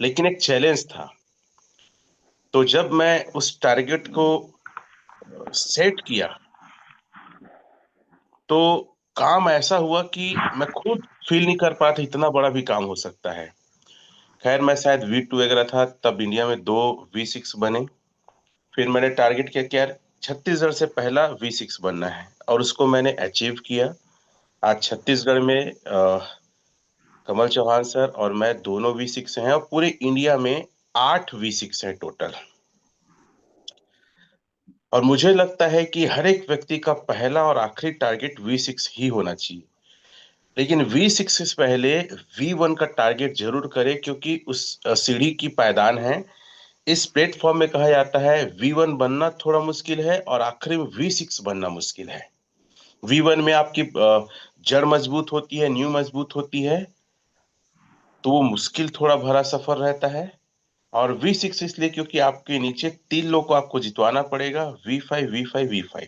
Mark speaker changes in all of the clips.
Speaker 1: लेकिन एक चैलेंज था। तो जब मैं उस टारगेट को सेट किया, तो काम ऐसा हुआ कि मैं खुद फील नहीं कर पाया था इतना बड़ा भी काम हो सकता है। खैर, मैं शायद V2 वगैरह था तब, इंडिया में दो V6 बने। फिर मैंने टारगेट किया कि यार छत्तीसगढ़ से पहला V6 बनना है, और उसको मैंने अचीव किया। आज छत्तीसगढ़ में कमल चौहान सर और मैं दोनों V6 हैं, और पूरे इंडिया में 8 V6 हैं टोटल। और मुझे लगता है कि हर एक व्यक्ति का पहला और आखिरी टारगेट V6 ही होना चाहिए। लेकिन V6 से पहले V1 का टारगेट जरूर करें, क्योंकि उस सीढ़ी की पायदान है। इस प्लेटफॉर्म में कहा जाता है V1 बनना थोड़ा मुश्किल है और आखिरी में V6 बनना मुश्किल है। V1 में आपकी जड़ मजबूत होती है, नींव मजबूत होती है, तो वो मुश्किल थोड़ा भरा सफर रहता है। और V6 इसलिए क्योंकि आपके नीचे 3 लोग को आपको जितवाना पड़ेगा, V5 V5 V5।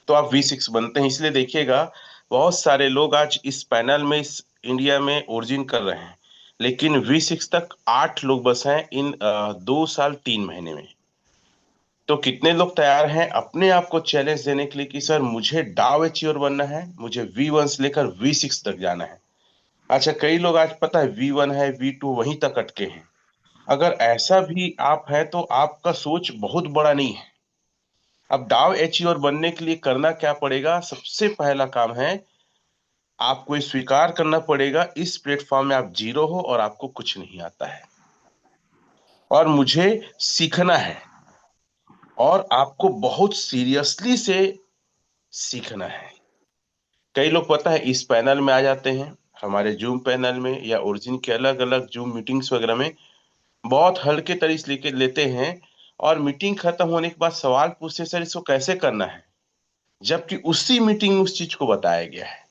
Speaker 1: तो आप V6 बनते हैं। इसलिए देखिएगा, बहुत सारे लोग आज इस पैनल में, इस इंडिया में ओरिजिन कर रहे हैं, लेकिन V6 तक 8 लोग बस हैं इन 2 साल 3 महीने में। तो कितने लोग तैयार हैं अपने आप को चैलेंज देने के लिए कि सर मुझे डाव एचीवर बनना है, मुझे V1 से लेकर V6 तक जाना है। अच्छा, कई लोग आज पता है V1 है, V2 वहीं तक अटके हैं। अगर ऐसा भी आप है तो आपका सोच बहुत बड़ा नहीं है। अब डाव एचीवर बनने के लिए करना क्या पड़ेगा? सबसे पहला काम है, आपको ये स्वीकार करना पड़ेगा इस प्लेटफॉर्म में आप जीरो हो और आपको कुछ नहीं आता है, और मुझे सीखना है। और आपको बहुत सीरियसली से सीखना है। कई लोग पता है इस पैनल में आ जाते हैं, हमारे जूम पैनल में या ओरिजिन के अलग अलग जूम मीटिंग्स वगैरह में, बहुत हल्के तरीके लेके लेते हैं। और मीटिंग खत्म होने के बाद सवाल पूछते हैं, सर इसको कैसे करना है, जबकि उसी मीटिंग में उस चीज को बताया गया है।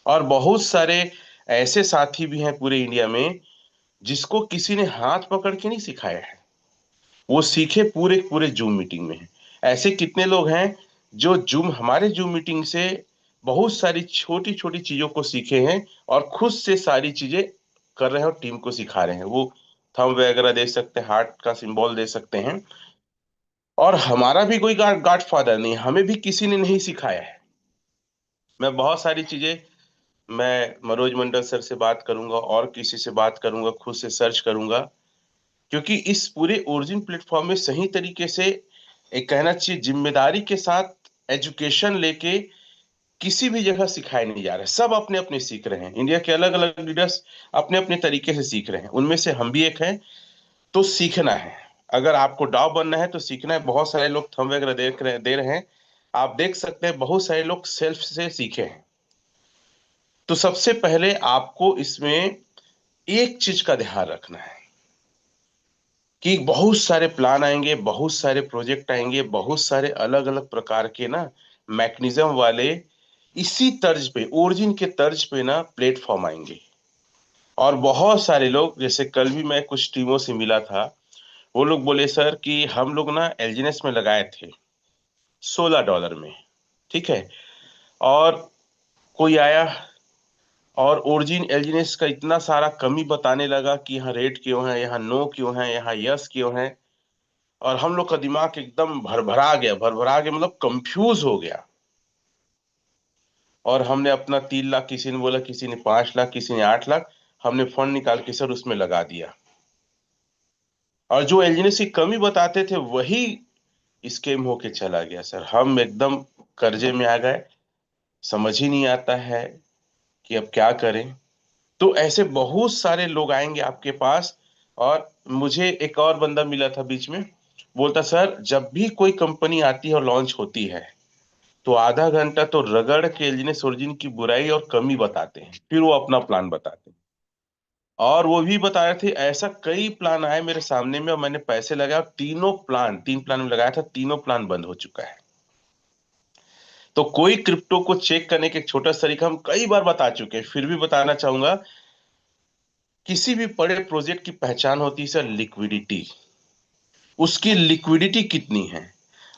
Speaker 1: और बहुत सारे ऐसे साथी भी हैं पूरे इंडिया में, जिसको किसी ने हाथ पकड़ के नहीं सिखाया है, वो सीखे पूरे पूरे जूम मीटिंग में है। ऐसे कितने लोग हैं जो जूम, हमारे जूम मीटिंग से बहुत सारी छोटी छोटी चीजों को सीखे हैं, और खुद से सारी चीजें कर रहे हैं और टीम को सिखा रहे हैं। वो थंब वगैरह दे सकते हैं, हार्ट का सिंबल दे सकते हैं। और हमारा भी कोई गॉड फादर नहीं, हमें भी किसी ने नहीं सिखाया है। मैं बहुत सारी चीजें, मैं मनोज मंडल सर से बात करूंगा और किसी से बात करूंगा, खुद से सर्च करूंगा। क्योंकि इस पूरे ओरिजिन प्लेटफॉर्म में सही तरीके से, एक कहना चाहिए जिम्मेदारी के साथ, एजुकेशन लेके किसी भी जगह सिखाए नहीं जा रहे। सब अपने अपने सीख रहे हैं, इंडिया के अलग अलग लीडर्स अपने अपने तरीके से सीख रहे हैं, उनमें से हम भी एक हैं। तो सीखना है। अगर आपको डाव बनना है तो सीखना है। बहुत सारे लोग थंब वगैरह दे रहे हैं, आप देख सकते हैं बहुत सारे लोग सेल्फ से सीखे हैं। तो सबसे पहले आपको इसमें एक चीज का ध्यान रखना है कि बहुत सारे प्लान आएंगे, बहुत सारे प्रोजेक्ट आएंगे, बहुत सारे अलग अलग प्रकार के ना मैकेनिज्म वाले, इसी तर्ज पे, ओरिजिन के तर्ज पे ना प्लेटफॉर्म आएंगे। और बहुत सारे लोग, जैसे कल भी मैं कुछ टीमों से मिला था, वो लोग बोले सर कि हम लोग ना एलजीनेस में लगाए थे $16 में, ठीक है। और कोई आया और ओरिजिन एलजीनेस का इतना सारा कमी बताने लगा कि यहाँ रेट क्यों है, यहाँ नो क्यों है, यहाँ यस क्यों है। और हम लोग का दिमाग एकदम भरभरा गया, भरभरा गया मतलब कंफ्यूज हो गया। और हमने अपना 3 लाख, किसी ने बोला, किसी ने 5 लाख, किसी ने 8 लाख, हमने फंड निकाल के सर उसमें लगा दिया। और जो एलजीनेस की कमी बताते थे वही स्केम होके चला गया सर। हम एकदम कर्जे में आ गए, समझ ही नहीं आता है कि अब क्या करें। तो ऐसे बहुत सारे लोग आएंगे आपके पास। और मुझे एक और बंदा मिला था बीच में, बोलता सर जब भी कोई कंपनी आती है और लॉन्च होती है, तो आधा घंटा तो रगड़ के एल्जिन सोल्जिन की बुराई और कमी बताते हैं, फिर वो अपना प्लान बताते हैं। और वो भी बता रहे थे ऐसा कई प्लान आए मेरे सामने में, और मैंने पैसे लगाए, और तीनों प्लान, 3 प्लान में लगाया था, तीनों प्लान बंद हो चुका है। तो कोई क्रिप्टो को चेक करने के एक छोटा सा तरीका हम कई बार बता चुके हैं, फिर भी बताना चाहूंगा। किसी भी बड़े प्रोजेक्ट की पहचान होती है सर लिक्विडिटी। उसकी लिक्विडिटी कितनी है,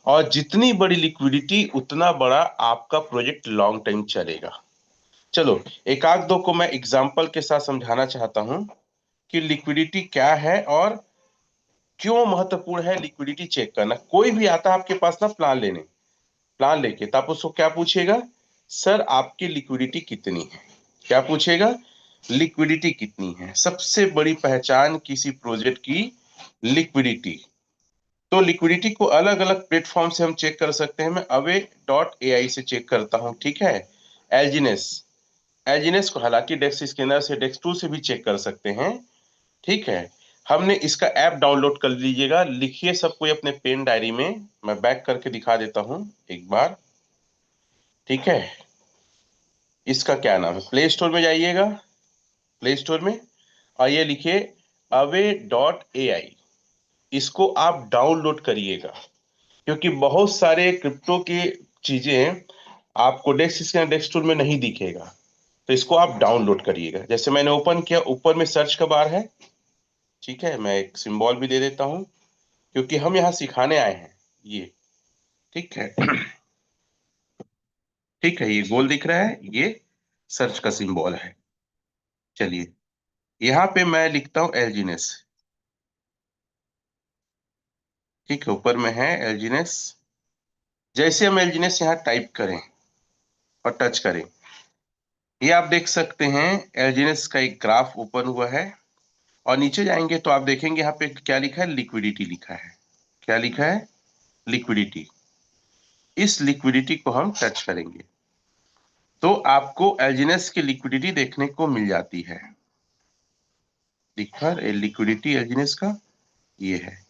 Speaker 1: और जितनी बड़ी लिक्विडिटी उतना बड़ा आपका प्रोजेक्ट लॉन्ग टाइम चलेगा। चलो, एक आध दो को मैं एग्जांपल के साथ समझाना चाहता हूं। कि लिक्विडिटी क्या है और क्यों महत्वपूर्ण है लिक्विडिटी चेक करना। कोई भी आता है आपके पास ना प्लान लेके, तो आप उसको क्या पूछेगा, सर आपकी लिक्विडिटी कितनी है। क्या पूछेगा, लिक्विडिटी कितनी है। सबसे बड़ी पहचान किसी प्रोजेक्ट की लिक्विडिटी। तो लिक्विडिटी को अलग अलग प्लेटफॉर्म से हम चेक कर सकते हैं। मैं अवे डॉट ए आई से चेक करता हूं, ठीक है। एलजीनेस, एलजीनेस को हालांकि डेस्क स्कैनर से, डेस्क टूल से भी चेक कर सकते हैं, ठीक है। हमने इसका ऐप डाउनलोड कर लीजिएगा, लिखिए सब कोई अपने पेन डायरी में। मैं बैक करके दिखा देता हूं एक बार, ठीक है। इसका क्या नाम है, प्ले स्टोर में जाइएगा, प्ले स्टोर में और ये लिखिए अवे डॉट ए आई। इसको आप डाउनलोड करिएगा, क्योंकि बहुत सारे क्रिप्टो की चीजें आपको डेस्क स्कैनर, डेस्क टूल में नहीं दिखेगा। तो इसको आप डाउनलोड करिएगा। जैसे मैंने ओपन किया, ऊपर में सर्च का बार है, ठीक है। मैं एक सिंबल भी दे देता हूं, क्योंकि हम यहाँ सिखाने आए हैं ये, ठीक है। ठीक है, ये गोल दिख रहा है, ये सर्च का सिंबल है। चलिए, यहाँ पे मैं लिखता हूँ एलजीनेस, ठीक है। ऊपर में है एलजीनेस। जैसे हम एलजीनेस यहाँ टाइप करें और टच करें, ये आप देख सकते हैं एलजीनेस का एक ग्राफ ओपन हुआ है। और नीचे जाएंगे तो आप देखेंगे यहाँ पे क्या लिखा है, लिक्विडिटी लिखा है। क्या लिखा है, लिक्विडिटी। इस लिक्विडिटी को हम टच करेंगे तो आपको एलजीनेस की लिक्विडिटी देखने को मिल जाती है। लिखा लिक्विडिटी एलजीनेस का ये है।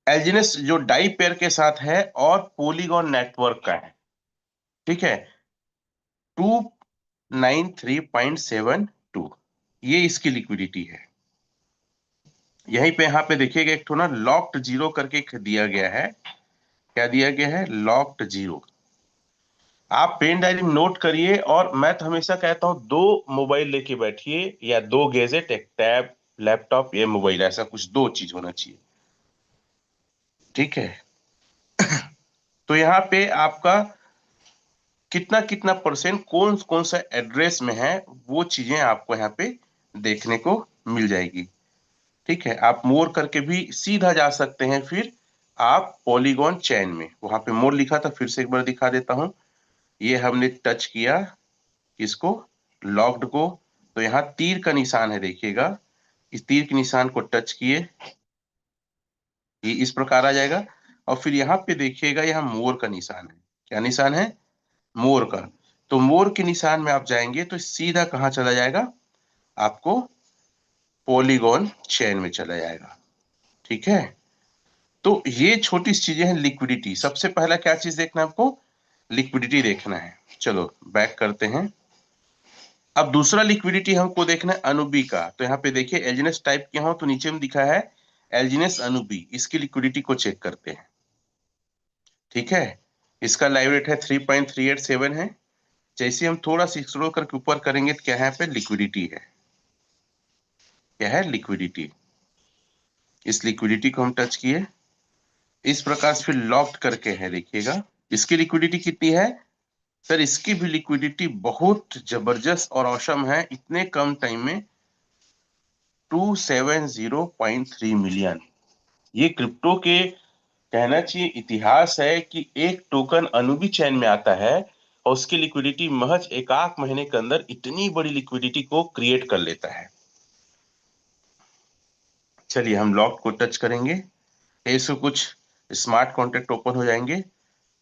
Speaker 1: एलजीनेस जो डाई पेयर के साथ है और पॉलीगॉन नेटवर्क का है, ठीक है। 293.72, ये इसकी लिक्विडिटी है। यहीं पे यहाँ पे देखिएगा एक ठो ना लॉक्ड जीरो करके दिया गया है। क्या दिया गया है, लॉक्ड जीरो। आप पेन डायरी में नोट करिए। और मैं तो हमेशा कहता हूं दो मोबाइल लेके बैठिए, या दो गैजेट, एक टैब, लैपटॉप, या मोबाइल, ऐसा कुछ दो चीज होना चाहिए, ठीक है। तो यहाँ पे आपका कितना कितना परसेंट कौन कौन सा एड्रेस में है, वो चीजें आपको यहाँ पे देखने को मिल जाएगी, ठीक है। आप मोर करके भी सीधा जा सकते हैं। फिर आप पॉलीगॉन चैन में, वहां पे मोर लिखा था, फिर से एक बार दिखा देता हूं। ये हमने टच किया इसको, लॉक्ड को, तो यहाँ तीर का निशान है, देखिएगा। इस तीर के निशान को टच किए, ये इस प्रकार आ जाएगा। और फिर यहाँ पे देखिएगा, यहाँ मोर का निशान है। क्या निशान है, मोर का। तो मोर के निशान में आप जाएंगे तो सीधा कहाँ चला जाएगा, आपको पॉलीगॉन चेन में चला जाएगा, ठीक है। तो ये छोटी चीजें हैं लिक्विडिटी। सबसे पहला क्या चीज देखना है आपको, लिक्विडिटी देखना है। चलो बैक करते हैं। अब दूसरा लिक्विडिटी हमको देखना है अनुबी का। तो यहाँ पे देखिए एलजीनेस टाइप किया हो तो नीचे में दिखा है एलजीनेस अनुबी। इसकी लिक्विडिटी को चेक करते हैं, ठीक है। इसका लाइव रेट है 3.387 है। जैसे हम थोड़ा सा स्क्रॉल करके ऊपर करेंगे तो क्या है, यहाँ पे लिक्विडिटी है। क्या है, लिक्विडिटी। इस लिक्विडिटी को हम टच किए, इस प्रकार से फिर लॉक्ड करके है, देखिएगा। इसकी लिक्विडिटी कितनी है, सर इसकी भी लिक्विडिटी बहुत जबरदस्त और औसम है। इतने कम टाइम में 270.3 मिलियन। ये क्रिप्टो के कहना चाहिए इतिहास है कि एक टोकन अनुबी चैन में आता है और उसकी लिक्विडिटी महज एक आध महीने के अंदर इतनी बड़ी लिक्विडिटी को क्रिएट कर लेता है। चलिए हम लॉक को टच करेंगे, ऐसे कुछ स्मार्ट कॉन्ट्रैक्ट ओपन हो जाएंगे।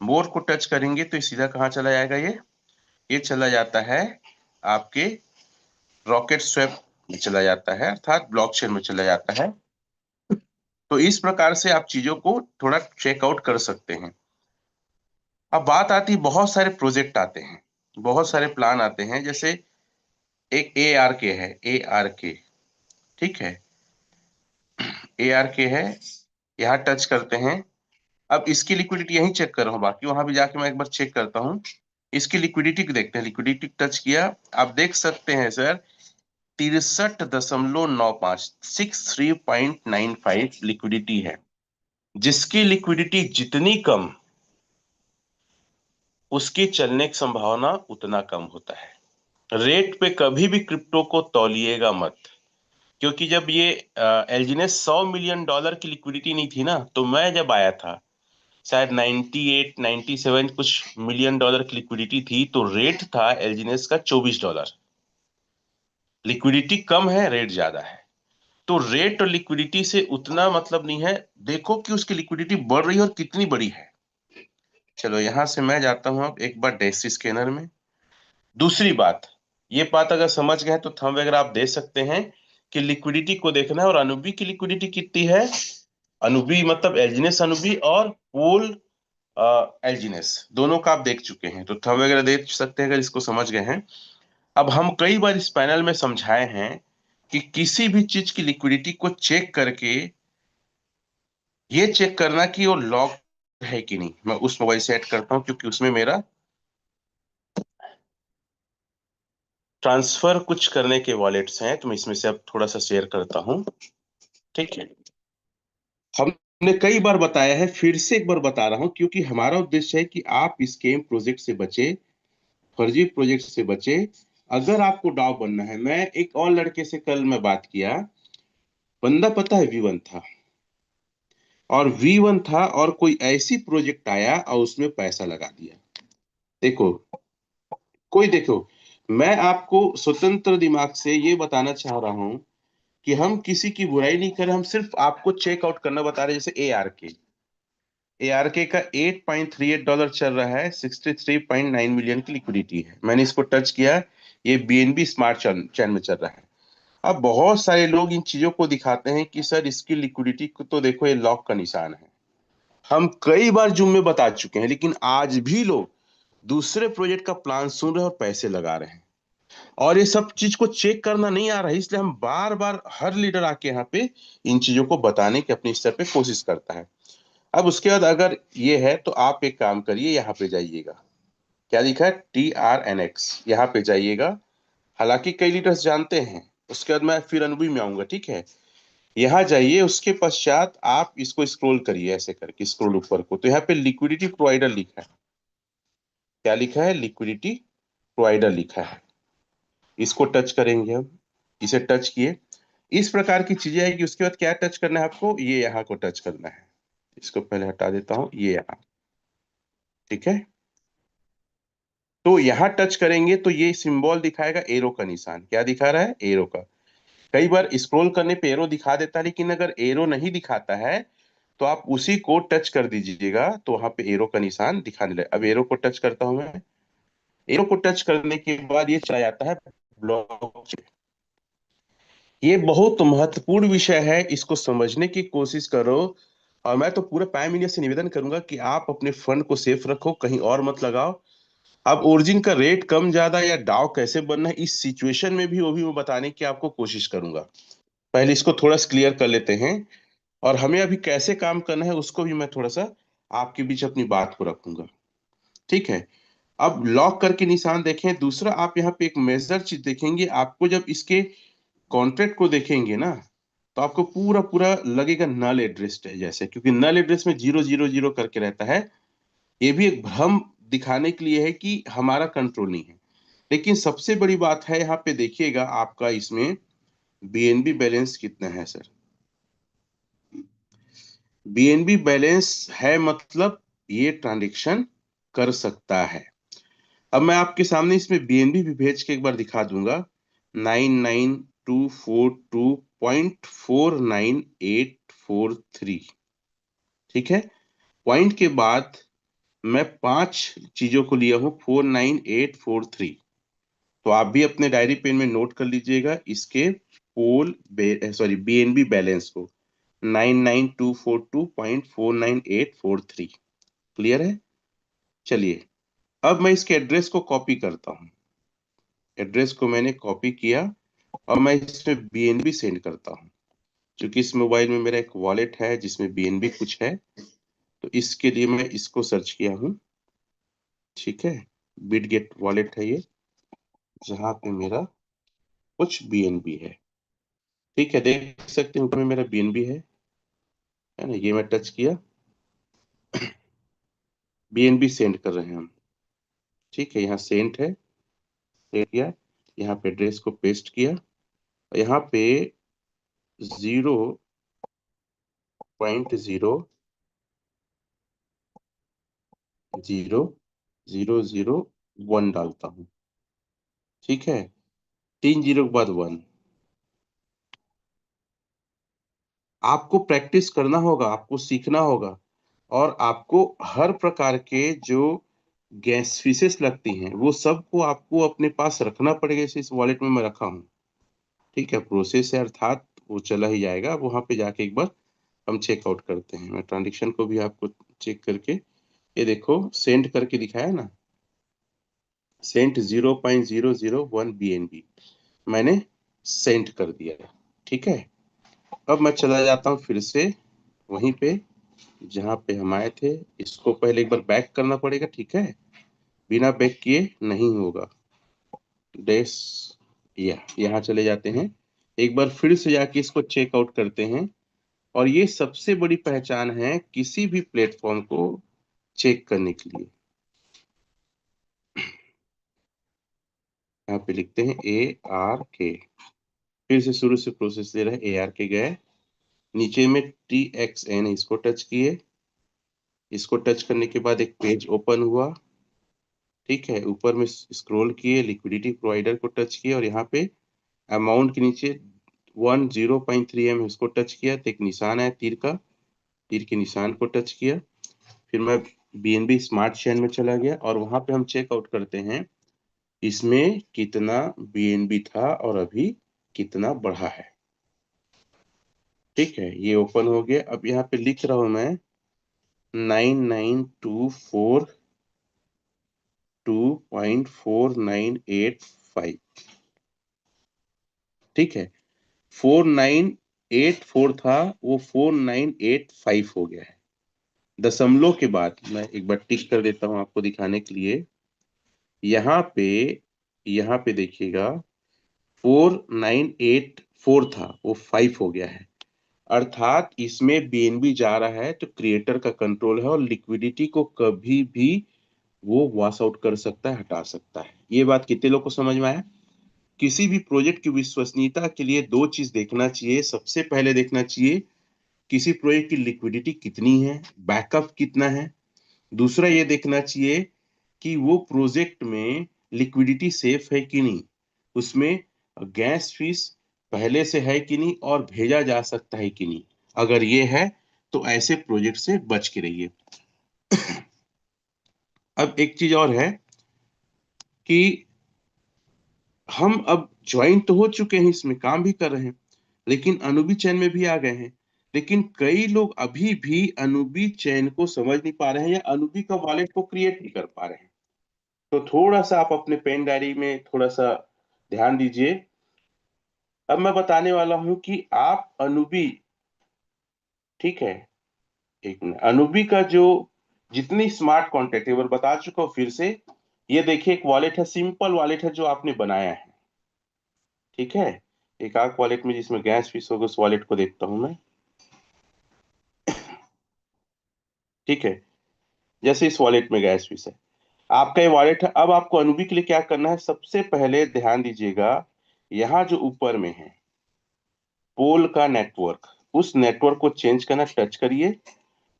Speaker 1: मोर को टच करेंगे तो ये सीधा कहाँ चला जाएगा, ये चला जाता है आपके रॉकेट स्वैप में चला जाता है, अर्थात ब्लॉकचेन में चला जाता है। तो इस प्रकार से आप चीजों को थोड़ा चेकआउट कर सकते हैं। अब बात आती है, बहुत सारे प्रोजेक्ट आते हैं, बहुत सारे प्लान आते हैं। जैसे एक ए आर के है, ए आर के, ठीक है। ए आर के है, यहाँ टच करते हैं। अब इसकी लिक्विडिटी यहीं चेक कर रहा हूँ, बाकी वहां भी जाके मैं एक बार चेक करता हूँ। इसकी लिक्विडिटी को देखते हैं। लिक्विडिटी टच किया, आप देख सकते हैं सर 63.95, 63.95 लिक्विडिटी है। जिसकी लिक्विडिटी जितनी कम, उसकी चलने की संभावना उतना कम होता है। रेट पे कभी भी क्रिप्टो को तौलिएगा मत। क्योंकि जब ये एलजीनेस $100 मिलियन की लिक्विडिटी नहीं थी ना, तो मैं जब आया था शायद 98 97 कुछ $1 मिलियन की लिक्विडिटी थी, तो रेट था एलजीनेस का $24। लिक्विडिटी कम है, रेट ज्यादा है। तो रेट और लिक्विडिटी से उतना मतलब नहीं है, देखो कि उसकी लिक्विडिटी बढ़ रही है और कितनी बड़ी है। चलो यहां से मैं जाता हूं अब एक बार डेस्टी स्कैनर में। दूसरी बात, ये बात अगर समझ गए तो थंब वगैरह आप दे सकते हैं कि लिक्विडिटी को देखना है। और अनुबी की लिक्विडिटी कितनी है? अनुबी मतलब एल्जिनेस अनुबी और पोल एल्जिनेस, दोनों का आप देख चुके हैं, तो थंब वगैरह दे सकते हैं अगर इसको समझ गए हैं। अब हम कई बार इस पैनल में समझाए हैं कि किसी भी चीज की लिक्विडिटी को चेक करके ये चेक करना कि वो लॉक है कि नहीं। मैं उस मोबाइल से ऐड करता हूँ क्योंकि उसमें मेरा ट्रांसफर कुछ करने के वॉलेट्स हैं, तो मैं इसमें से अब थोड़ा सा शेयर करता हूँ। ठीक है। हमने कई बार बताया है, फिर से एक बार बता रहा हूं, क्योंकि हमारा उद्देश्य है कि आप स्कैम प्रोजेक्ट से बचे, फर्जी प्रोजेक्ट से बचे। अगर आपको डाव बनना है, मैं एक और लड़के से कल मैं बात किया, बंदा पता है V1 था, और V1 था और कोई ऐसी प्रोजेक्ट आया और उसमें पैसा लगा दिया। देखो, कोई देखो, मैं आपको स्वतंत्र दिमाग से ये बताना चाह रहा हूं कि हम किसी की बुराई नहीं कर रहे, हम सिर्फ आपको चेकआउट करना बता रहे हैं। जैसे ARK का $8.38 चल रहा है, 63.9 मिलियन की लिक्विडिटी है। मैंने इसको टच किया, ये BNB स्मार्ट चैन में चल रहा है। अब बहुत सारे लोग इन चीजों को दिखाते हैं कि सर इसकी लिक्विडिटी को तो देखो, ये लॉक का निशान है। हम कई बार जूम में बता चुके हैं, लेकिन आज भी लोग दूसरे प्रोजेक्ट का प्लान सुन रहे हैं और पैसे लगा रहे हैं। और ये सब चीज को चेक करना नहीं आ रहा है, इसलिए हम बार बार हर लीडर आके यहाँ पे इन चीजों को बताने की अपने स्तर पे कोशिश करता है। अब उसके बाद अगर ये है तो आप एक काम करिए, यहाँ पे जाइएगा, क्या लिखा है, TRNX, यहाँ पे जाइएगा। हालांकि कई लीडर्स जानते हैं, उसके बाद मैं फिर अनुभवी में आऊंगा, ठीक है। यहाँ जाइए, उसके पश्चात आप इसको स्क्रॉल करिए, ऐसे करके स्क्रॉल ऊपर को, तो यहाँ पे लिक्विडिटी प्रोवाइडर लिखा है। क्या लिखा है? लिक्विडिटी प्रोवाइडर लिखा है। इसको टच करेंगे हम, इसे टच किए, इस प्रकार की चीजें आएगी। उसके बाद क्या टच करना है आपको? ये यहाँ को टच करना है। इसको पहले हटा देता हूँ, ये यहाँ, ठीक है। तो यहाँ टच करेंगे तो ये सिंबल दिखाएगा, एरो का निशान। क्या दिखा रहा है? एरो का। कई बार स्क्रॉल करने पे एरो दिखा देता है, लेकिन अगर एरो नहीं दिखाता है तो आप उसी को टच कर दीजिएगा, तो वहां पे एरो का निशान दिखाने लगे। अब एरो को टच करता हूं मैं। एरो को टच करने के बाद ये चला जाता है ब्लॉकचेन। ये बहुत महत्वपूर्ण विषय है, इसको समझने की कोशिश करो। और मैं तो पूरे प्राइम इंडिया से निवेदन करूंगा कि आप अपने फंड को सेफ रखो, कहीं और मत लगाओ। अब ओरिजिन का रेट कम ज्यादा या डाउ कैसे बनना है इस सिचुएशन में भी, वो भी मैं बताने की आपको कोशिश करूंगा। पहले इसको थोड़ा सा क्लियर कर लेते हैं, और हमें अभी कैसे काम करना है उसको भी मैं थोड़ा सा आपके बीच अपनी बात को रखूंगा, ठीक है। अब लॉक करके निशान देखें। दूसरा, आप यहाँ पे एक मेजर चीज देखेंगे, आपको जब इसके कॉन्ट्रैक्ट को देखेंगे ना, तो आपको पूरा पूरा लगेगा नल एड्रेस है जैसे, क्योंकि नल एड्रेस में 000 करके रहता है। ये भी एक भ्रम दिखाने के लिए है कि हमारा कंट्रोल नहीं है। लेकिन सबसे बड़ी बात है, यहाँ पे देखिएगा आपका इसमें BNB बैलेंस कितना है सर। BNB बैलेंस है, मतलब ये ट्रांजेक्शन कर सकता है। अब मैं आपके सामने इसमें BNB भी भेज के एक बार दिखा दूंगा। 99242.49843, ठीक है। पॉइंट के बाद मैं 5 चीजों को लिया हूं, 49843। तो आप भी अपने डायरी पेन में नोट कर लीजिएगा इसके BNB बैलेंस को, 99242.49843। क्लियर है? चलिए, अब मैं इसके एड्रेस को कॉपी करता हूँ। एड्रेस को मैंने कॉपी किया और मैं इसमें BNB सेंड करता हूँ। क्योंकि इस मोबाइल में मेरा एक वॉलेट है जिसमें BNB कुछ है, तो इसके लिए मैं इसको सर्च किया हूँ, ठीक है। बिटगेट वॉलेट है ये, जहाँ पे मेरा कुछ BNB है, ठीक है। देख सकते हैं ऊपर में मेरा BNB है ना। ये मैं टच किया, BNB सेंड कर रहे हैं हम, ठीक है। यहाँ सेंड है, सेंड किया। यहाँ पे एड्रेस को पेस्ट किया, यहाँ पे 0.000001 डालता हूँ। ठीक है, 3 जीरो के बाद 1। आपको प्रैक्टिस करना होगा, आपको सीखना होगा, और आपको हर प्रकार के जो गैस फीसेस लगती हैं वो सबको आपको अपने पास रखना पड़ेगा। जैसे इस वॉलेट में मैं रखा हूँ। ठीक है, प्रोसेस है, अर्थात वो चला ही जाएगा। वहां पे जाके एक बार हम चेकआउट करते हैं। मैं ट्रांजेक्शन को भी आपको चेक करके, ये देखो सेंड करके दिखाया ना, सेंट 0.001 BNB मैंने सेंड कर दिया है। ठीक है, अब मैं चला जाता हूँ फिर से वहीं पे जहाँ पे हम आए थे। इसको पहले एक बार बैक करना पड़ेगा। ठीक है, बिना बैक किए नहीं होगा। डैश, या यहाँ चले जाते हैं, एक बार फिर से जाके इसको चेकआउट करते हैं। और ये सबसे बड़ी पहचान है किसी भी प्लेटफॉर्म को चेक करने के लिए। यहाँ पे लिखते हैं ARK, फिर से शुरू से प्रोसेस दे रहे हैं। ARK गए, नीचे में TXN, इसको टच किए। इसको टच करने के बाद एक पेज ओपन हुआ। ठीक है, ऊपर में स्क्रॉल किए, लिक्विडिटी प्रोवाइडर को टच किए, और यहाँ पे अमाउंट के नीचे 10.3M इसको टच किया तो एक निशान है तीर का, तीर के निशान को टच किया। फिर मैं BNB स्मार्ट चेन में चला गया और वहां पे हम चेकआउट करते हैं इसमें कितना BNB था और अभी कितना बढ़ा है। ठीक है, ये ओपन हो गया। अब यहाँ पे लिख रहा हूं मैं 9924.4985। ठीक है, 4984 था, वो 4985 हो गया है। दशमलव के बाद मैं एक बार टिक कर देता हूं आपको दिखाने के लिए। यहाँ पे यहाँ पे देखिएगा 4984 था, वो 5 हो गया है। अर्थात इसमें BNB जा रहा है तो क्रिएटर का कंट्रोल है, और लिक्विडिटी को कभी भी वो वॉश आउट कर सकता है, हटा सकता है। ये बात कितने लोग को समझ में आया? किसी भी प्रोजेक्ट की विश्वसनीयता के लिए दो चीज देखना चाहिए। सबसे पहले देखना चाहिए किसी प्रोजेक्ट की लिक्विडिटी कितनी है, बैकअप कितना है। दूसरा ये देखना चाहिए कि वो प्रोजेक्ट में लिक्विडिटी सेफ है कि नहीं, उसमें गैस फीस पहले से है कि नहीं और भेजा जा सकता है कि नहीं। अगर ये है तो ऐसे प्रोजेक्ट से बच के रहिए। अब एक चीज और है कि हम अब ज्वाइन तो हो चुके हैं, इसमें काम भी कर रहे हैं, लेकिन अनुबी चैन में भी आ गए हैं। लेकिन कई लोग अभी भी अनुबी चैन को समझ नहीं पा रहे हैं या अनुबी का वॉलेट को क्रिएट नहीं कर पा रहे हैं। तो थोड़ा सा आप अपने पेन डायरी में थोड़ा सा ध्यान दीजिए। अब मैं बताने वाला हूं कि आप अनुबी, ठीक है, एक मिनट, अनुबी का जो जितनी स्मार्ट कॉन्टेक्ट है वो बता चुका हूं फिर से। ये देखिए एक वॉलेट है, सिंपल वॉलेट है जो आपने बनाया है। ठीक है, एक आग वॉलेट में जिसमें गैस फीस होगा, उस वॉलेट को देखता हूं मैं। ठीक है, जैसे इस वॉलेट में गैस फीस है, आपका ये वॉलेट है। अब आपको अनुबी के लिए क्या करना है, सबसे पहले ध्यान दीजिएगा, यहाँ जो ऊपर में है पोल का नेटवर्क, उस नेटवर्क को चेंज करना, टच करिए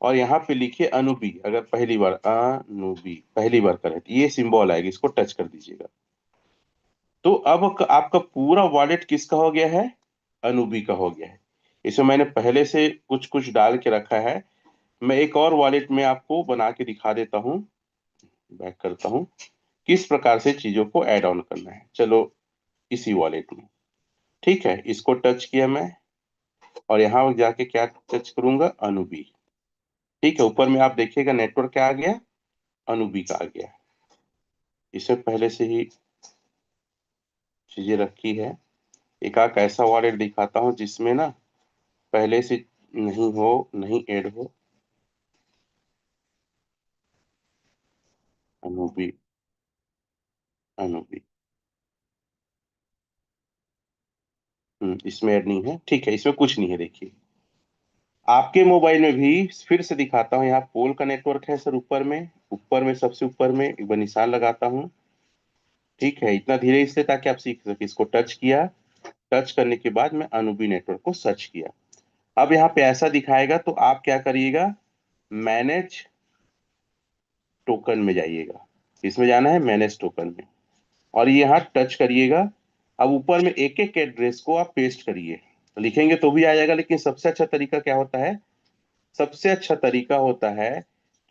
Speaker 1: और यहाँ पे लिखिए अनुबी। अगर पहली बार अनुबी पहली बार करें तो ये सिंबल आएगा, इसको टच कर दीजिएगा। तो अब आपका पूरा वॉलेट किसका हो गया है? अनुबी का हो गया है। इसमें मैंने पहले से कुछ कुछ डाल के रखा है। मैं एक और वॉलेट में आपको बना के दिखा देता हूँ। बैक करता हूँ, किस प्रकार से चीजों को ऐड ऑन करना है। चलो इसी वॉलेट में, ठीक है, इसको टच किया मैं और यहाँ जाके क्या टच करूंगा, अनुबी। ठीक है, ऊपर में आप देखिएगा नेटवर्क क्या आ गया, अनुबी का आ गया। इसमें पहले से ही चीजें रखी है। एक आक ऐसा वॉलेट दिखाता हूँ जिसमें ना पहले से नहीं हो, नहीं ऐड हो। अनुबी, अनुबी, इसमें ऐड नहीं है। ठीक है, इसमें कुछ नहीं है। देखिए आपके मोबाइल में भी फिर से दिखाता हूँ। यहाँ पोल का नेटवर्क है सर, ऊपर में सबसे ऊपर में एक बार निशान लगाता हूँ। ठीक है, इतना धीरे इससे ताकि आप सीख सके। इसको टच किया, टच करने के बाद मैं अनुबी नेटवर्क को सर्च किया। अब यहाँ पे ऐसा दिखाएगा तो आप क्या करिएगा, मैनेज टोकन में जाइएगा। इसमें जाना है मैनेज टोकन में, और ये यहाँ टच करिएगा। अब ऊपर में एक एक एड्रेस को आप पेस्ट करिए, लिखेंगे तो भी आ जाएगा, लेकिन सबसे अच्छा तरीका क्या होता है, सबसे अच्छा तरीका होता है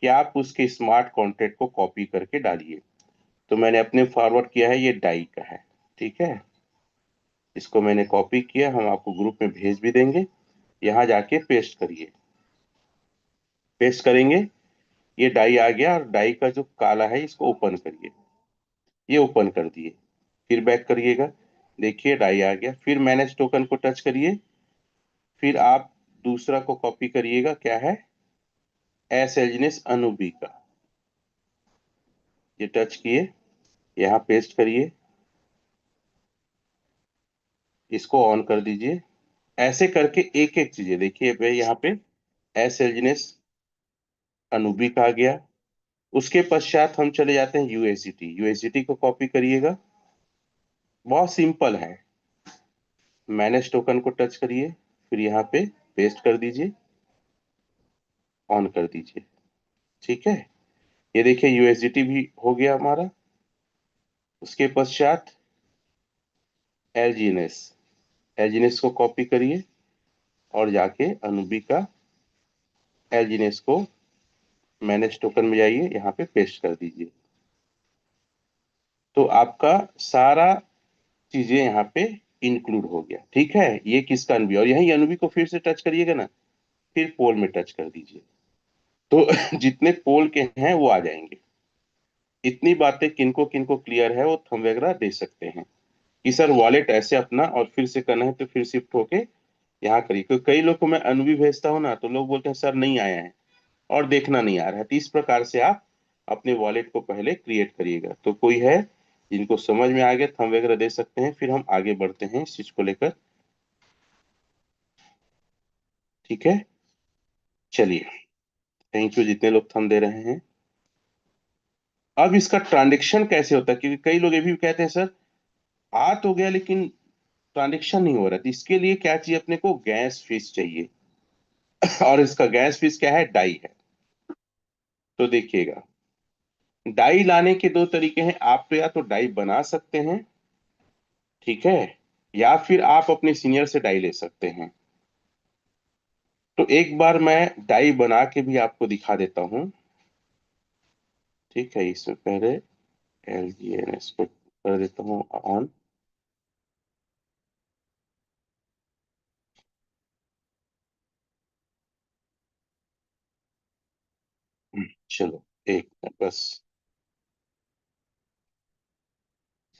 Speaker 1: कि आप उसके स्मार्ट कॉन्ट्रैक्ट को कॉपी करके डालिए। तो मैंने अपने फॉरवर्ड किया है, ये डाई का है, ठीक है। इसको मैंने कॉपी किया, हम आपको ग्रुप में भेज भी देंगे। यहाँ जाके पेस्ट करिए, पेस्ट करेंगे, ये डाई आ गया, और डाई का जो काला है इसको ओपन करिए। ये ओपन कर दिए, फिर बैक करिएगा, देखिए डाई आ गया। फिर मैनेज टोकन को टच करिए, फिर आप दूसरा को कॉपी करिएगा, क्या है, एस एजनेस अनुबी का, ये टच किए, यहाँ पेस्ट करिए, इसको ऑन कर दीजिए। ऐसे करके एक एक चीजें देखिए भाई, यहाँ पे एस एजनेस अनुबी का आ गया। उसके पश्चात हम चले जाते हैं यूएसडीटी, यूएसडीटी को कॉपी करिएगा, बहुत सिंपल है। मैनेज टोकन को टच करिए, फिर यहाँ पे पेस्ट कर दीजिए, ऑन कर दीजिए, ठीक है। ये देखिए यूएसडीटी भी हो गया हमारा। उसके पश्चात एलजीएनएस, एलजीएनएस को कॉपी करिए और जाके अनुबी का एलजीएनएस को मैनेज टोकन में जाइए, यहाँ पे पेस्ट कर दीजिए। तो आपका सारा चीजें यहाँ पे इंक्लूड हो गया, ठीक है। ये किसका अनुबी, और यही अनुबी को फिर से टच करिएगा ना, फिर पोल में टच कर दीजिए, तो जितने पोल के हैं वो आ जाएंगे। इतनी बातें किनको किनको क्लियर है वो थंब वगैरह दे सकते हैं कि सर वॉलेट ऐसे अपना और फिर से करना है तो फिर शिफ्ट होके यहाँ करिए। क्योंकि कई लोग को मैं अनुबी भेजता हूँ ना, तो लोग बोलते हैं सर नहीं आया है और देखना नहीं आ रहा है। तो इस प्रकार से आप अपने वॉलेट को पहले क्रिएट करिएगा। तो कोई है जिनको समझ में आ गया, थंब वगैरह दे सकते हैं, फिर हम आगे बढ़ते हैं इस चीज को लेकर, ठीक है। चलिए, थैंक यू जितने लोग थंब दे रहे हैं। अब इसका ट्रांजेक्शन कैसे होता है, क्योंकि कई लोग ये भी कहते हैं सर आ तो गया लेकिन ट्रांजेक्शन नहीं हो रहा, तो इसके लिए क्या चाहिए अपने को, गैस फीस चाहिए। और इसका गैस फीस क्या है, डाई है। तो देखिएगा, डाई लाने के दो तरीके हैं, आप तो या तो डाई बना सकते हैं, ठीक है, या फिर आप अपने सीनियर से डाई ले सकते हैं। तो एक बार मैं डाई बना के भी आपको दिखा देता हूं, ठीक है। इसमें पहले एलजीएनएस को कर देता हूं ऑन। चलो एक मिनट बस।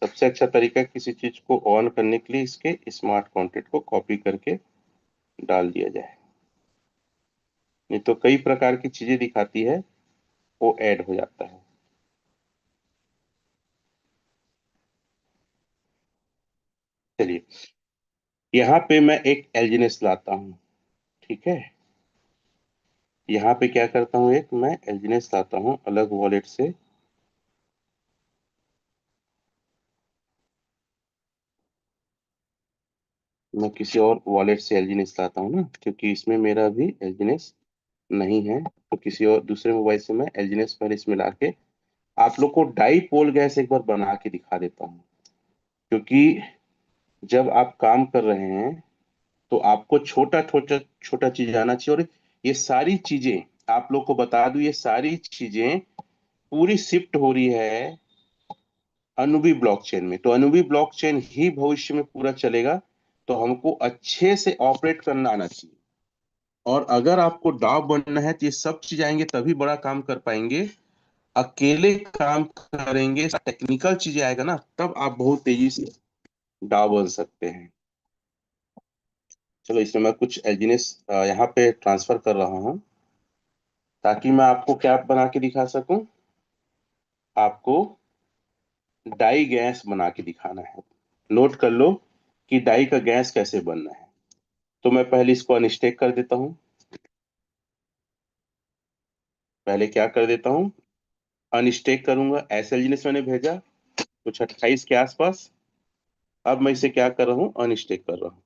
Speaker 1: सबसे अच्छा तरीका किसी चीज को ऑन करने के लिए इसके स्मार्ट कॉन्ट्रैक्ट को कॉपी करके डाल दिया जाए, नहीं तो कई प्रकार की चीजें दिखाती है, वो ऐड हो जाता है। चलिए, यहाँ पे मैं एक एलजीएनएस लाता हूँ, ठीक है। यहाँ पे क्या करता हूँ, एक मैं एलजीएनएस लाता हूँ अलग वॉलेट से। मैं किसी और वॉलेट से एलजीएनएस लाता हूँ ना, क्योंकि इसमें मेरा भी एलजीएनएस नहीं है, तो किसी और दूसरे मोबाइल से मैं एलजीएनएस पहले इसमें लाके आप लोग को डाई पोल गैस एक बार बना के दिखा देता हूँ। क्योंकि जब आप काम कर रहे हैं तो आपको छोटा छोटा छोटा चीज आना चाहिए। और ये सारी चीजें आप लोग को बता दूं, ये सारी चीजें पूरी शिफ्ट हो रही है अनुबी ब्लॉकचेन में। तो अनुबी ब्लॉकचेन ही भविष्य में पूरा चलेगा, तो हमको अच्छे से ऑपरेट करना आना चाहिए। और अगर आपको डाव बनना है तो ये सब चीज आएंगे तभी बड़ा काम कर पाएंगे। अकेले काम करेंगे, टेक्निकल चीजें आएगा ना, तब आप बहुत तेजी से डाव बन सकते हैं। चलो, इसमें मैं कुछ एलजीनेस यहाँ पे ट्रांसफर कर रहा हूँ, ताकि मैं आपको क्या बना के दिखा सकूं, आपको डाई गैस बना के दिखाना है। नोट कर लो कि डाई का गैस कैसे बनना है। तो मैं पहले इसको अनस्टेक कर देता हूँ। पहले क्या कर देता हूँ, अनस्टेक करूंगा। एसएलजी ने मैंने भेजा कुछ 28 के आसपास। अब मैं इसे क्या कर रहा हूँ, अनस्टेक कर रहा हूँ।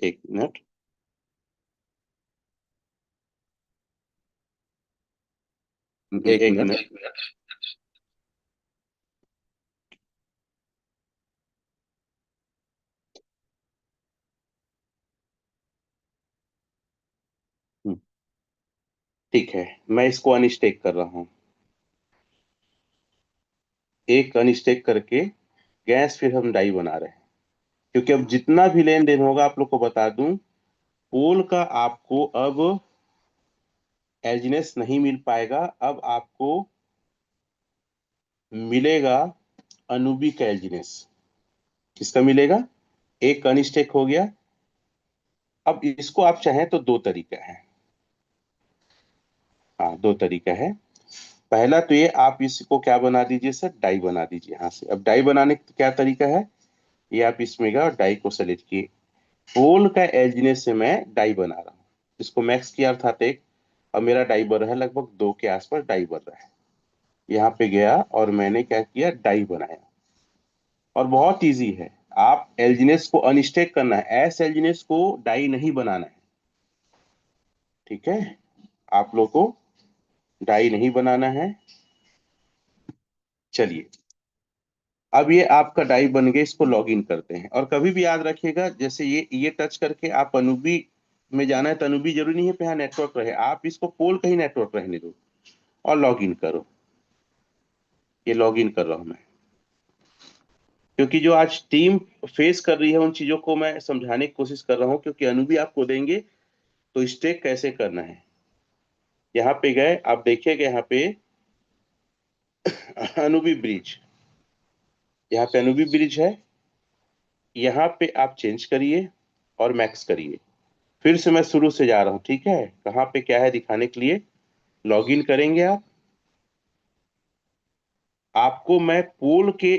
Speaker 1: एक मिनट।
Speaker 2: एक
Speaker 1: एक
Speaker 2: मिनट।
Speaker 1: मिनट। हम्म, ठीक है, मैं इसको अनस्टेक कर रहा हूँ। एक अनस्टेक करके गैस फिर हम डाई बना रहे हैं, क्योंकि अब जितना भी लेन देन होगा, आप लोग को बता दूं, पोल का आपको अब एजनेस नहीं मिल पाएगा। अब आपको मिलेगा अनुबी का एजनेस। किसका मिलेगा? एक अनस्टेक हो गया। अब इसको आप चाहें तो दो तरीका है। हाँ, दो तरीका है। पहला तो ये, आप इसको क्या बना दीजिए सर, डाई बना दीजिए यहाँ से। अब डाई बनाने का क्या तरीका है, ये आप इसमें गए और डाई को सेलेक्ट किए। पोल का एजनेस से मैं डाई बना रहा हूँ। इसको मैक्स किया अर्थात एक। अब मेरा डाई बढ़ रहा है, लगभग 2 के आसपास डाई बढ़ रहा है। यहाँ पे गया और मैंने क्या किया, डाई बनाया। और बहुत इजी है। आप एल्जिनेस को अनस्टेक करना है, एस एल्जिनेस को डाई नहीं बनाना है। ठीक है, आप लोग को डाई नहीं बनाना है। चलिए, अब ये आपका डाई बन गया, इसको लॉग इन करते हैं। और कभी भी याद रखिएगा, जैसे ये टच करके आप अनुबी में जाना है, तो अनुबी जरूरी नहीं है पे यहाँ नेटवर्क रहे, आप इसको पोल का ही नेटवर्क रहने दो और लॉग इन करो। ये लॉग इन कर रहा हूं मैं, क्योंकि जो आज टीम फेस कर रही है उन चीजों को मैं समझाने की कोशिश कर रहा हूँ। क्योंकि अनुबी आपको देंगे तो स्टेक कैसे करना है। यहाँ पे गए, आप देखिएगा यहाँ पे अनुबी ब्रिज, यहाँ पे अनुबी ब्रिज है। यहाँ पे आप चेंज करिए और मैक्स करिए। फिर से मैं शुरू से जा रहा हूँ, ठीक है, कहाँ पे क्या है दिखाने के लिए। लॉग इन करेंगे आप। आपको मैं पोल के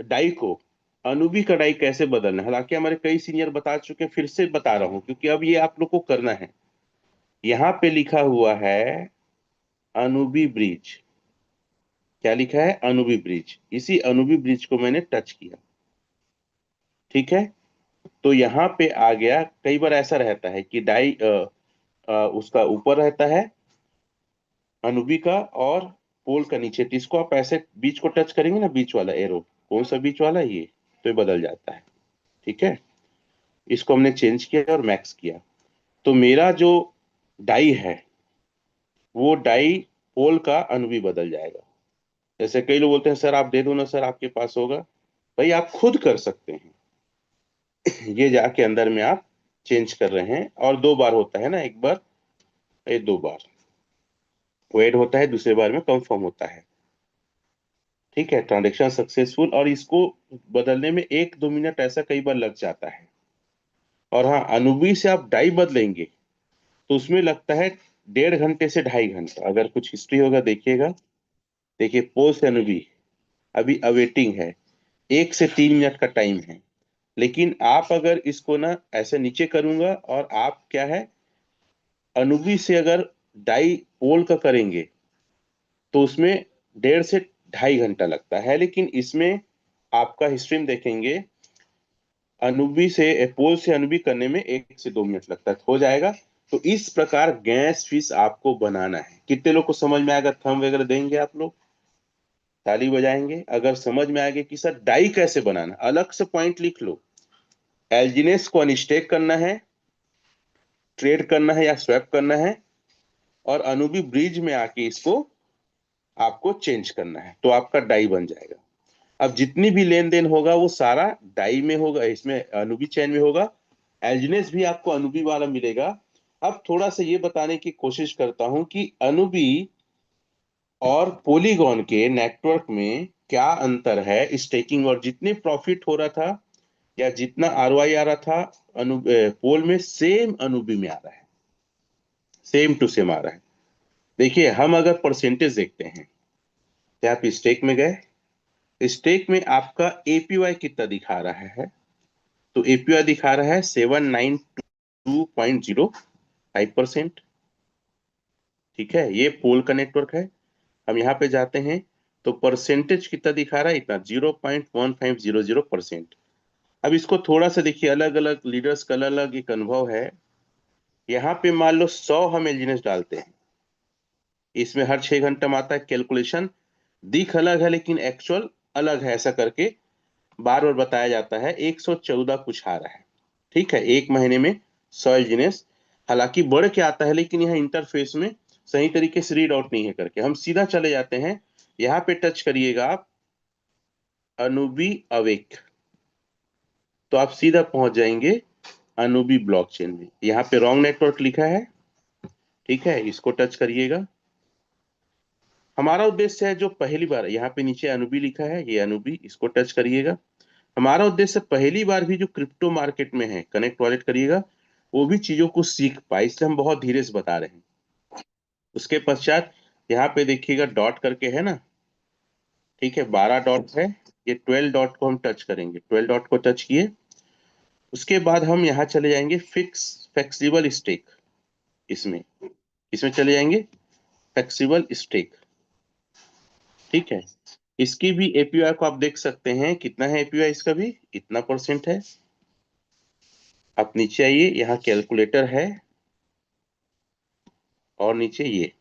Speaker 1: डाई को अनुबी का डाई कैसे बदलना है, हालांकि हमारे कई सीनियर बता चुके हैं, फिर से बता रहा हूँ क्योंकि अब ये आप लोग को करना है। यहाँ पे लिखा हुआ है अनुबी ब्रिज। क्या लिखा है? अनुबी ब्रिज। इसी अनुबी ब्रिज को मैंने टच किया, ठीक है। तो यहाँ पे आ गया। कई बार ऐसा रहता है कि डाई उसका ऊपर रहता है अनुबी का, और पोल का नीचे। तो इसको आप ऐसे बीच को टच करेंगे ना, बीच वाला एरो, कौन सा बीच वाला, ये, तो ये बदल जाता है। ठीक है, इसको हमने चेंज किया और मैक्स किया। तो मेरा जो डाई है, वो डाई पोल का अनुबी बदल जाएगा। जैसे कई लोग बोलते हैं सर आप दे दो ना, सर आपके पास होगा। भाई आप खुद कर सकते हैं। ये जाके अंदर में आप चेंज कर रहे हैं, और 2 बार होता है ना, एक बार, ये 2 बार वो ऐड होता है, दूसरे बार में कंफर्म होता है। ठीक है, ट्रांजेक्शन सक्सेसफुल। और इसको बदलने में 1-2 मिनट ऐसा कई बार लग जाता है। और हाँ, अनुबी से आप डाई बदलेंगे तो उसमें लगता है 1.5 घंटे से 2.5 घंटा। अगर कुछ हिस्ट्री होगा देखिएगा। देखिए, पोल से अनुबी अभी अवेटिंग है, 1 से 3 मिनट का टाइम है। लेकिन आप अगर इसको ना ऐसे नीचे करूंगा, और आप क्या है, अनुबी से अगर डाई पोल का करेंगे तो उसमें 1.5 से 2.5 घंटा लगता है। लेकिन इसमें आपका हिस्ट्री में देखेंगे, अनुबी से पोल से अनुबी करने में 1 से 2 मिनट लगता है, हो जाएगा। तो इस प्रकार गैस फिश आपको बनाना है। कितने लोग को समझ में आएगा? थंब वगैरह देंगे आप लोग, ताली बजाएंगे अगर समझ में आएगा कि सर डाई कैसे बनाना। अलग से पॉइंट लिख लो। एल्जिनेस को अनस्टेक करना है, ट्रेड करना है या स्वैप करना है, और अनुबी ब्रिज में आके इसको आपको चेंज करना है, तो आपका डाई बन जाएगा। अब जितनी भी लेन देन होगा वो सारा डाई में होगा, इसमें अनुबी चैन में होगा। एल्जिनेस भी आपको अनुबी वाला मिलेगा। अब थोड़ा सा ये बताने की कोशिश करता हूं कि अनुबी और पोलीगॉन के नेटवर्क में क्या अंतर है। स्टेकिंग और जितने प्रॉफिट हो रहा था या जितना आरओआई आ रहा था, पोल में सेम अनुबी में आ रहा है, सेम टू सेम आ रहा है। देखिए, हम अगर परसेंटेज देखते हैं, तो आप स्टेक में गए, स्टेक में आपका एपीवाई कितना दिखा रहा है? तो एपीआई दिखा रहा है 792.05%। ठीक है, ये पोल का नेटवर्क है। हम यहाँ पे जाते हैं तो परसेंटेज कितना दिखा रहा है, इतना 0.1500%। अब इसको थोड़ा सा देखिए, अलग अलग लीडर्स का अलग अलग एक अनुभव है। यहाँ पे मान लो 100 हम एलजीनेस डालते हैं, इसमें हर 6 घंटा में आता है कैलकुलेशन, दिख अलग है लेकिन एक्चुअल अलग है, ऐसा करके बार बार बताया जाता है। 114 कुछ आ रहा है, ठीक है, एक महीने में 100 एलजीनेस। हालांकि बढ़ के आता है लेकिन यहाँ इंटरफेस में सही तरीके से रीड आउट नहीं है करके हम सीधा चले जाते हैं। यहाँ पे टच करिएगा आप अनुबी अवेक, तो आप सीधा पहुंच जाएंगे अनुबी ब्लॉकचेन में। यहाँ पे रॉन्ग नेटवर्क लिखा है, ठीक है, इसको टच करिएगा। हमारा उद्देश्य है जो पहली बार, यहाँ पे नीचे अनुबी लिखा है, ये अनुबी, इसको टच करिएगा। हमारा उद्देश्य पहली बार भी जो क्रिप्टो मार्केट में है, कनेक्ट वॉलेट करिएगा, वो भी चीजों को सीख पाए, इसलिए हम बहुत धीरे से बता रहे हैं। उसके पश्चात यहाँ पे देखिएगा डॉट करके है ना, ठीक है, 12 डॉट है, ये 12 डॉट को हम टच करेंगे, 12 डॉट को टच किए। उसके बाद हम यहाँ चले जाएंगे फ्लेक्सिबल स्टेक, इसमें इसमें चले जाएंगे फ्लेक्सिबल स्टेक, ठीक है। इसकी भी एपीआई को आप देख सकते हैं, कितना है एपीआई इसका भी, इतना परसेंट है। आप नीचे आइए, यहाँ कैलकुलेटर है, और नीचे ये,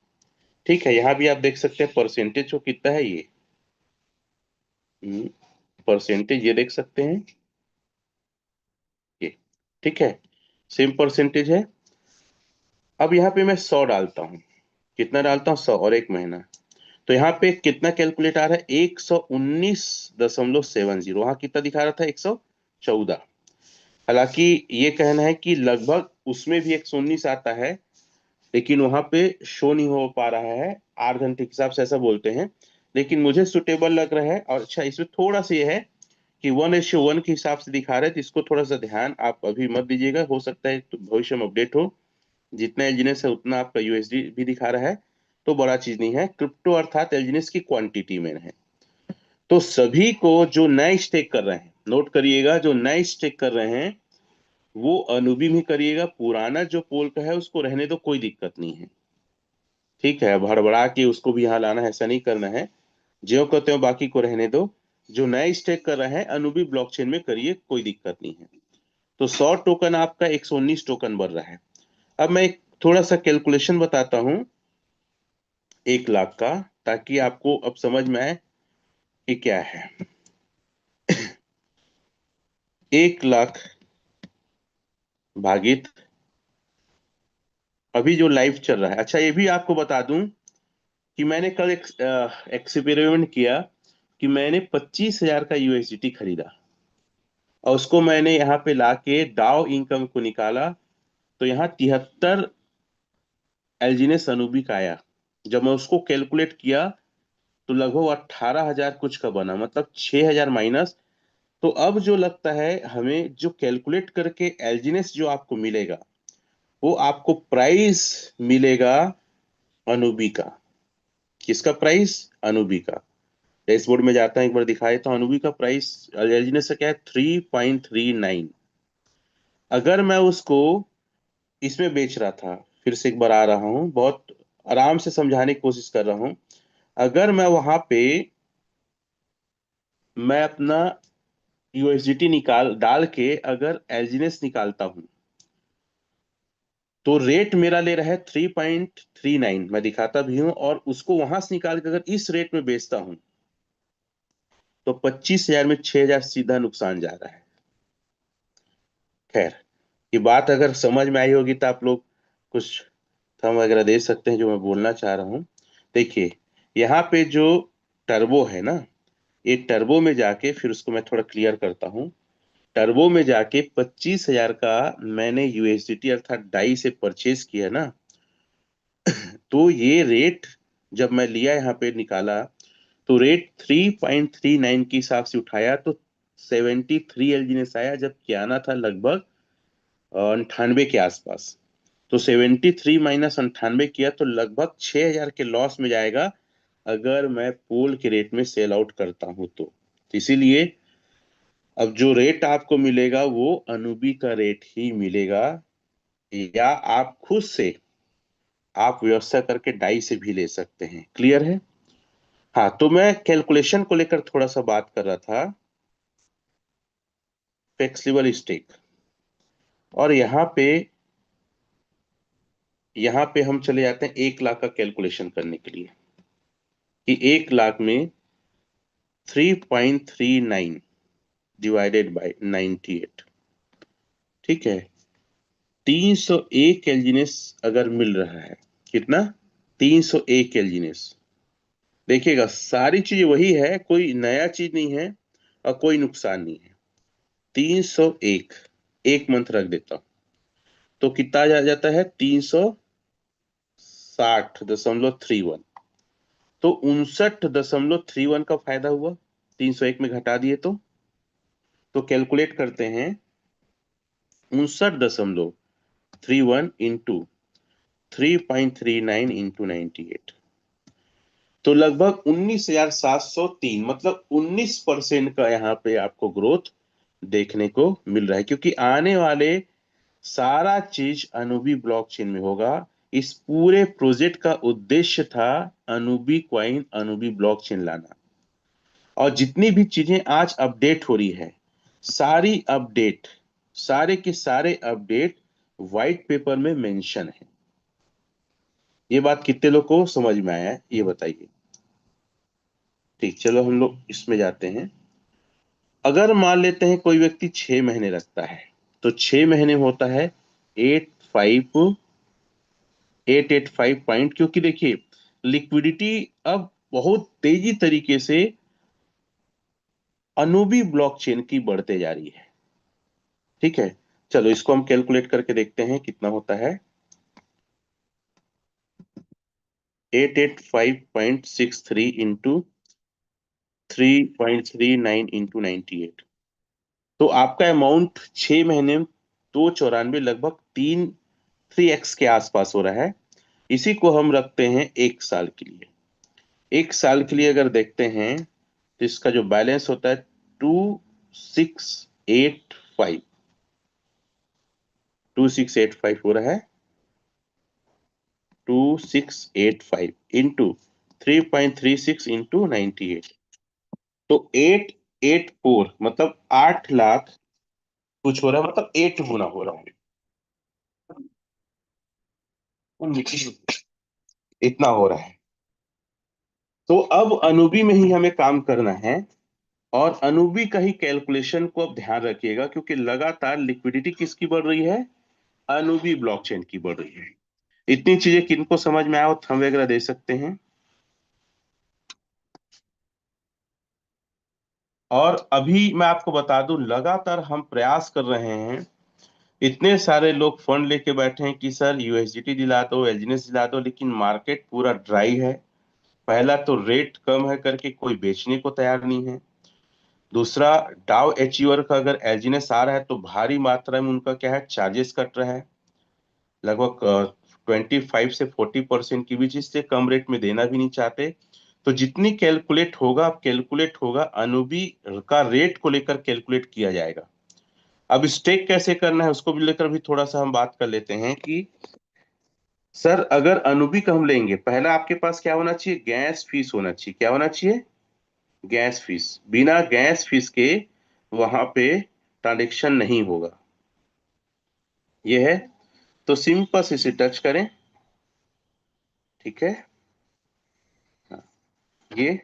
Speaker 1: ठीक है, यहाँ भी आप देख सकते हैं परसेंटेज को कितना है ये, परसेंटेज ये देख सकते हैं ये, ठीक है, सेम परसेंटेज है। अब यहाँ पे मैं 100 डालता हूँ, कितना डालता हूँ, 100, और एक महीना, तो यहाँ पे कितना कैलकुलेट आ रहा है, 119.70। वहां कितना दिखा रहा था, 114। हालांकि ये कहना है कि लगभग उसमें भी 119 आता है, लेकिन वहां पे शो नहीं हो पा रहा है, 8 घंटे के हिसाब से ऐसा बोलते हैं। लेकिन मुझे सुटेबल लग रहा है। और अच्छा, इसमें थोड़ा सा ये है कि 1:1 के हिसाब से दिखा रहा है, तो इसको थोड़ा सा ध्यान आप अभी मत दीजिएगा, हो सकता है तो भविष्य में अपडेट हो। जितना एलजीनेस है उतना आपका यूएसडी भी दिखा रहा है, तो बड़ा चीज नहीं है, क्रिप्टो अर्थात एलजीनेस की क्वांटिटी में है। तो सभी को जो नए स्टेक कर रहे हैं, नोट करिएगा, जो नए स्टेक कर रहे हैं वो अनुबी में करिएगा, पुराना जो पोल का है उसको रहने दो, कोई दिक्कत नहीं है, ठीक है। अब हड़बड़ा के उसको भी यहाँ लाना है, ऐसा नहीं करना है, ज्यो कहते हो बाकी को रहने दो। जो नए स्टेक कर रहे हैं अनुबी ब्लॉकचेन में करिए, कोई दिक्कत नहीं है। तो 100 टोकन आपका 119 टोकन बन रहा है। अब मैं एक थोड़ा सा कैलकुलेशन बताता हूं 1 लाख का, ताकि आपको अब समझ में आए कि क्या है। 1 लाख भागित अभी जो लाइव चल रहा है। अच्छा, ये भी आपको बता दूं कि मैंने कल एक एक्सपेरिमेंट किया कि मैंने 25,000 का यूएसडीटी खरीदा, और उसको मैंने यहाँ पे लाके डाउ इनकम को निकाला, तो यहाँ 73 एल्जीनेस अनुबिक आया। जब मैं उसको कैलकुलेट किया तो लगभग 18,000 कुछ का बना, मतलब 6,000 माइनस। तो अब जो लगता है हमें, जो कैलकुलेट करके एल्जीनेस जो आपको मिलेगा, वो आपको प्राइस मिलेगा अनुबी का। किसका प्राइस, अनुबी का। डैशबोर्ड में जाता है, एक बार दिखाए तो अनुबी का प्राइस एल्जीनेस से क्या है, 3.39। अगर मैं उसको इसमें बेच रहा था, फिर से एक बार आ रहा हूं, बहुत आराम से समझाने की कोशिश कर रहा हूं। अगर मैं वहां पे मैं अपना यूएसडीटी निकाल डाल के अगर एलजीनेस निकालता हूं, तो रेट मेरा ले रहा है 3.39, मैं दिखाता भी हूं। और उसको वहां से निकाल के अगर इस रेट में बेचता हूं, तो 25,000 में 6,000 सीधा नुकसान जा रहा है। खैर, ये बात अगर समझ में आई होगी तो आप लोग कुछ थम वगैरह दे सकते हैं, जो मैं बोलना चाह रहा हूं। देखिए, यहाँ पे जो टर्बो है ना, ये टर्बो में जाके, फिर उसको मैं थोड़ा क्लियर करता हूँ। टर्बो में जाके 25,000 का मैंने यूएसडीटी अर्थात डाई से परचेज किया ना, तो ये रेट जब मैं लिया यहाँ पे निकाला, तो रेट 3.39 के हिसाब से उठाया, तो 73 एलजीनेस आया, जब कियाना था लगभग 98 के आसपास। तो 73 माइनस 98 किया तो लगभग 6,000 के लॉस में जाएगा, अगर मैं पोल के रेट में सेल आउट करता हूं तो इसीलिए अब जो रेट आपको मिलेगा वो अनुबी का रेट ही मिलेगा, या आप खुद से आप व्यवस्था करके डाई से भी ले सकते हैं। क्लियर है? हाँ, तो मैं कैलकुलेशन को लेकर थोड़ा सा बात कर रहा था, फ्लेक्सिबल स्टेक। और यहाँ पे हम चले जाते हैं 1 लाख का कैलकुलेशन करने के लिए, कि 1 लाख में 3.39 डिवाइडेड बाय 98, ठीक है, 301 एल्जीनेस अगर मिल रहा है, कितना, 301 एल्जीनेस। देखिएगा सारी चीज वही है, कोई नया चीज नहीं है और कोई नुकसान नहीं है। 301 एक मंथ रख देता हूं तो कितना आ जाता है, 360.31। तो 59.31 का फायदा हुआ, 301 में घटा दिए तो कैलकुलेट करते हैं, 59.31 इंटू 3.39 इंटू 98, तो लगभग 19,703, मतलब 19% का यहाँ पे आपको ग्रोथ देखने को मिल रहा है, क्योंकि आने वाले सारा चीज अनुबी ब्लॉकचेन में होगा। इस पूरे प्रोजेक्ट का उद्देश्य था अनुबी क्वाइन, अनुबी ब्लॉकचेन लाना। और जितनी भी चीजें आज अपडेट हो रही है, सारी अपडेट, सारे के सारे अपडेट व्हाइट पेपर में मेंशन है। ये बात कितने लोग को समझ में आया है, ये बताइए। ठीक, चलो हम लोग इसमें जाते हैं। अगर मान लेते हैं कोई व्यक्ति 6 महीने रखता है, तो 6 महीने होता है 8,5 क्योंकि देखिए लिक्विडिटी अब बहुत तेजी तरीके से अनुबी ब्लॉकचेन की बढ़ते जा रही है। ठीक है, चलो इसको हम कैलकुलेट करके देखते हैं कितना होता है। 885.63 इंटू 3.39 इंटू 98, तो आपका अमाउंट 6 महीने में 294, लगभग 3x के आसपास हो रहा है। इसी को हम रखते हैं 1 साल के लिए। 1 साल के लिए अगर देखते हैं तो इसका जो बैलेंस होता है 2685, 2685 हो रहा है, 2685 इंटू 3.36 इंटू 98, तो 884, मतलब 8 लाख कुछ हो रहा है, मतलब 8 गुना हो रहा है, इतना हो रहा है। तो अब अनुबी में ही हमें काम करना है, और अनुबी का ही कैलकुलेशन को अब ध्यान रखिएगा, क्योंकि लगातार लिक्विडिटी किसकी बढ़ रही है, अनुबी ब्लॉकचेन की बढ़ रही है। इतनी चीजें किनको समझ में आए थंब वगैरह दे सकते हैं। और अभी मैं आपको बता दूं, लगातार हम प्रयास कर रहे हैं, इतने सारे लोग फंड लेके बैठे हैं कि सर यूएसडीटी दिला दो, एलजीएनएस दिला दो, लेकिन मार्केट पूरा ड्राई है। पहला तो रेट कम है करके कोई बेचने को तैयार नहीं है। दूसरा, डाउ एचयूआर का अगर एलजीएनएस आ रहा है तो भारी मात्रा में उनका क्या है, चार्जेस कट रहा है, लगभग 25 से 40% की भी, जिससे कम रेट में देना भी नहीं चाहते। तो जितनी कैलकुलेट होगा, अब कैलकुलेट होगा अनुबी का रेट को लेकर कैलकुलेट किया जाएगा। अब स्टेक कैसे करना है उसको भी लेकर भी थोड़ा सा हम बात कर लेते हैं, कि सर अगर अनुबी का हम लेंगे, पहला आपके पास क्या होना चाहिए, गैस फीस होना चाहिए। क्या होना चाहिए, गैस फीस। बिना गैस फीस के वहां पे ट्रांजेक्शन नहीं होगा। ये है, तो सिंपल से इसे टच करें, ठीक है, हाँ, ये।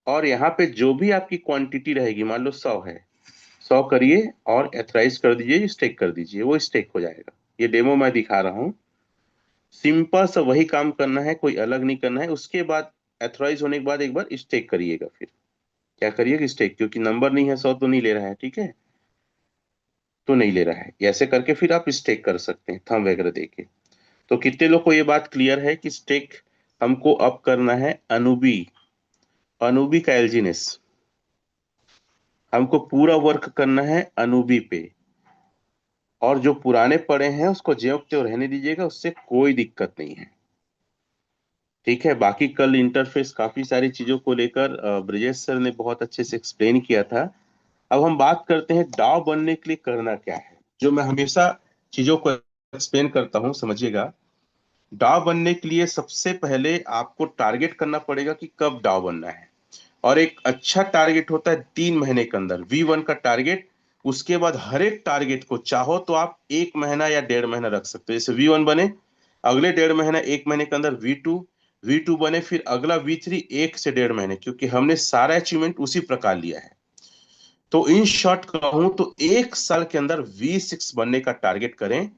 Speaker 1: और यहाँ पे जो भी आपकी क्वांटिटी रहेगी, मान लो 100 है, 100 करिए और एथराइज कर दीजिए, स्टेक कर दीजिए, वो स्टेक हो जाएगा। ये डेमो मैं दिखा रहा हूँ, सिंपल सा वही काम करना है, कोई अलग नहीं करना है। उसके बाद एथराइज होने के बाद एक बार स्टेक करिएगा, फिर क्या करिएगा, स्टेक, क्योंकि नंबर नहीं है 100 तो नहीं ले रहा है, ठीक है, तो नहीं ले रहा है। ऐसे करके फिर आप स्टेक कर सकते हैं थंब वगैरह देके। तो कितने लोग को ये बात क्लियर है कि स्टेक हमको अब करना है अनुबी, अनुबी का एलजीनेस, हमको पूरा वर्क करना है अनुबी पे। और जो पुराने पड़े हैं उसको ज्यों त्यों रहने दीजिएगा, उससे कोई दिक्कत नहीं है। ठीक है, बाकी कल इंटरफेस काफी सारी चीजों को लेकर ब्रजेश सर ने बहुत अच्छे से एक्सप्लेन किया था। अब हम बात करते हैं डाव बनने के लिए करना क्या है, जो मैं हमेशा चीजों को एक्सप्लेन करता हूं, समझिएगा। डाव बनने के लिए सबसे पहले आपको टारगेट करना पड़ेगा कि कब डाव बनना है। और एक अच्छा टारगेट होता है 3 महीने के अंदर V1 का टारगेट। उसके बाद हर एक टारगेट को चाहो तो आप 1 महीना या 1.5 महीना रख सकते हो। जैसे V1 बने, अगले 1.5 महीना 1 महीने के अंदर V2 बने, फिर अगला V3 1 से 1.5 महीने, क्योंकि हमने सारा अचीवमेंट उसी प्रकार लिया है। तो इन शॉर्ट कहूं तो 1 साल के अंदर V6 बनने का टारगेट करें।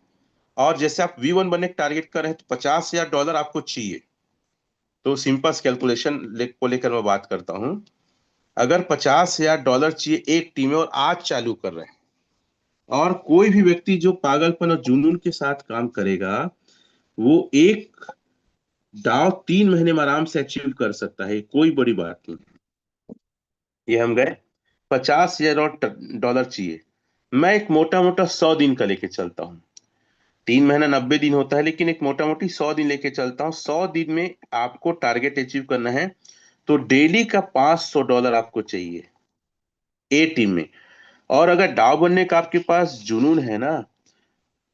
Speaker 1: और जैसे आप V1 बनने का टारगेट कर रहे हैं तो $50,000 आपको चाहिए। तो सिंपल कैलकुलेशन को लेकर मैं बात करता हूं। अगर $50,000 चाहिए एक टीम में और आज चालू कर रहे हैं, और कोई भी व्यक्ति जो पागलपन और जुनून के साथ काम करेगा, वो एक दाव 3 महीने में आराम से अचीव कर सकता है। कोई बड़ी बात नहीं। ये हम गए। $50,000 चाहिए। मैं एक मोटा मोटा 100 दिन का लेके चलता हूँ। 3 महीना 90 दिन होता है, लेकिन एक मोटा मोटी 100 दिन लेके चलता हूँ। 100 दिन में आपको टारगेट अचीव करना है, तो डेली का $500 आपको चाहिए ए टीम में। और अगर डाव बनने का आपके पास जुनून है ना,